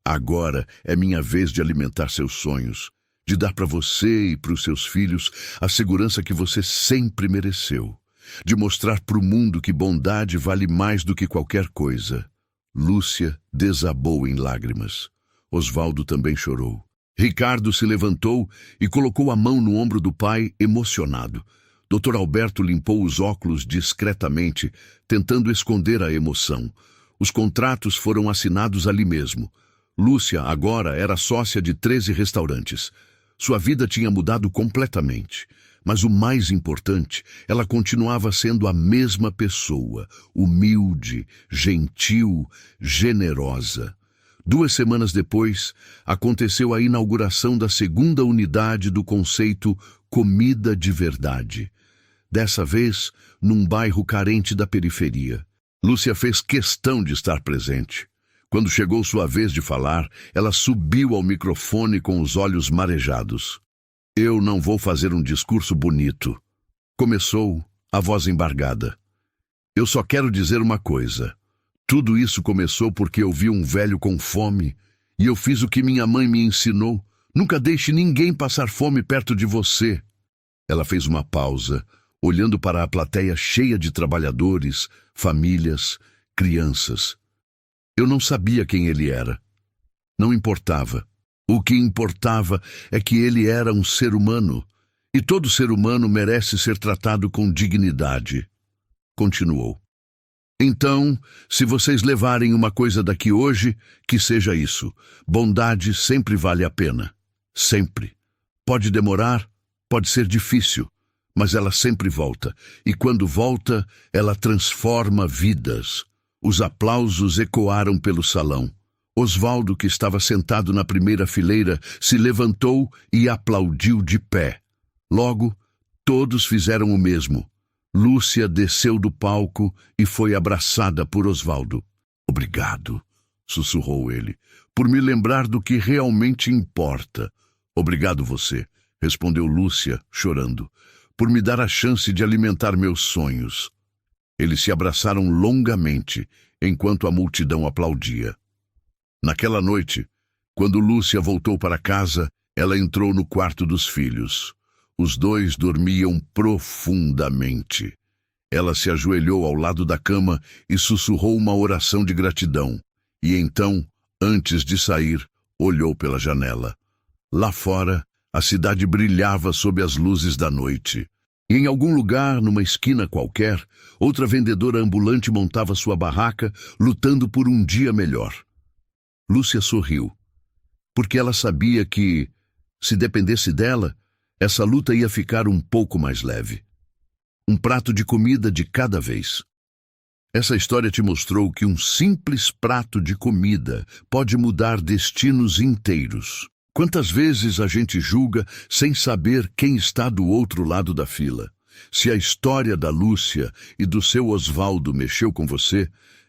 "Agora é minha vez de alimentar seus sonhos, de dar para você e para os seus filhos a segurança que você sempre mereceu, de mostrar para o mundo que bondade vale mais do que qualquer coisa." Lúcia desabou em lágrimas. Osvaldo também chorou. Ricardo se levantou e colocou a mão no ombro do pai, emocionado. Dr. Alberto limpou os óculos discretamente, tentando esconder a emoção. Os contratos foram assinados ali mesmo. Lúcia agora era sócia de 13 restaurantes. Sua vida tinha mudado completamente. Mas o mais importante, ela continuava sendo a mesma pessoa, humilde, gentil, generosa. 2 semanas depois, aconteceu a inauguração da 2ª unidade do conceito Comida de Verdade. Dessa vez, num bairro carente da periferia. Lúcia fez questão de estar presente. Quando chegou sua vez de falar, ela subiu ao microfone com os olhos marejados. Eu não vou fazer um discurso bonito. Começou, a voz embargada. Eu só quero dizer uma coisa. Tudo isso começou porque eu vi um velho com fome e eu fiz o que minha mãe me ensinou. Nunca deixe ninguém passar fome perto de você. Ela fez uma pausa, olhando para a plateia cheia de trabalhadores, famílias, crianças. Eu não sabia quem ele era. Não importava. O que importava é que ele era um ser humano, e todo ser humano merece ser tratado com dignidade. Continuou. Então, se vocês levarem uma coisa daqui hoje, que seja isso. Bondade sempre vale a pena. Sempre. Pode demorar, pode ser difícil, mas ela sempre volta. E quando volta, ela transforma vidas. Os aplausos ecoaram pelo salão. Osvaldo, que estava sentado na primeira fileira, se levantou e aplaudiu de pé. Logo, todos fizeram o mesmo. Lúcia desceu do palco e foi abraçada por Osvaldo. Obrigado, sussurrou ele, por me lembrar do que realmente importa. Obrigado você, respondeu Lúcia, chorando, por me dar a chance de alimentar meus sonhos. Eles se abraçaram longamente, enquanto a multidão aplaudia. Naquela noite, quando Lúcia voltou para casa, ela entrou no quarto dos filhos. Os dois dormiam profundamente. Ela se ajoelhou ao lado da cama e sussurrou uma oração de gratidão. E então, antes de sair, olhou pela janela. Lá fora, a cidade brilhava sob as luzes da noite. E em algum lugar, numa esquina qualquer, outra vendedora ambulante montava sua barraca, lutando por um dia melhor. Lúcia sorriu, porque ela sabia que, se dependesse dela, essa luta ia ficar um pouco mais leve. Um prato de comida de cada vez. Essa história te mostrou que um simples prato de comida pode mudar destinos inteiros. Quantas vezes a gente julga sem saber quem está do outro lado da fila? Se a história da Lúcia e do seu Osvaldo mexeu com você,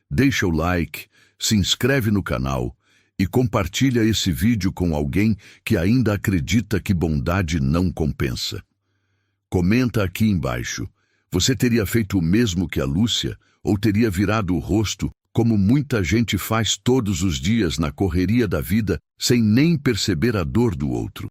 deixa o like, se inscreve no canal e compartilha esse vídeo com alguém que ainda acredita que bondade não compensa. Comenta aqui embaixo. Você teria feito o mesmo que a Lúcia ou teria virado o rosto, como muita gente faz todos os dias na correria da vida, sem nem perceber a dor do outro?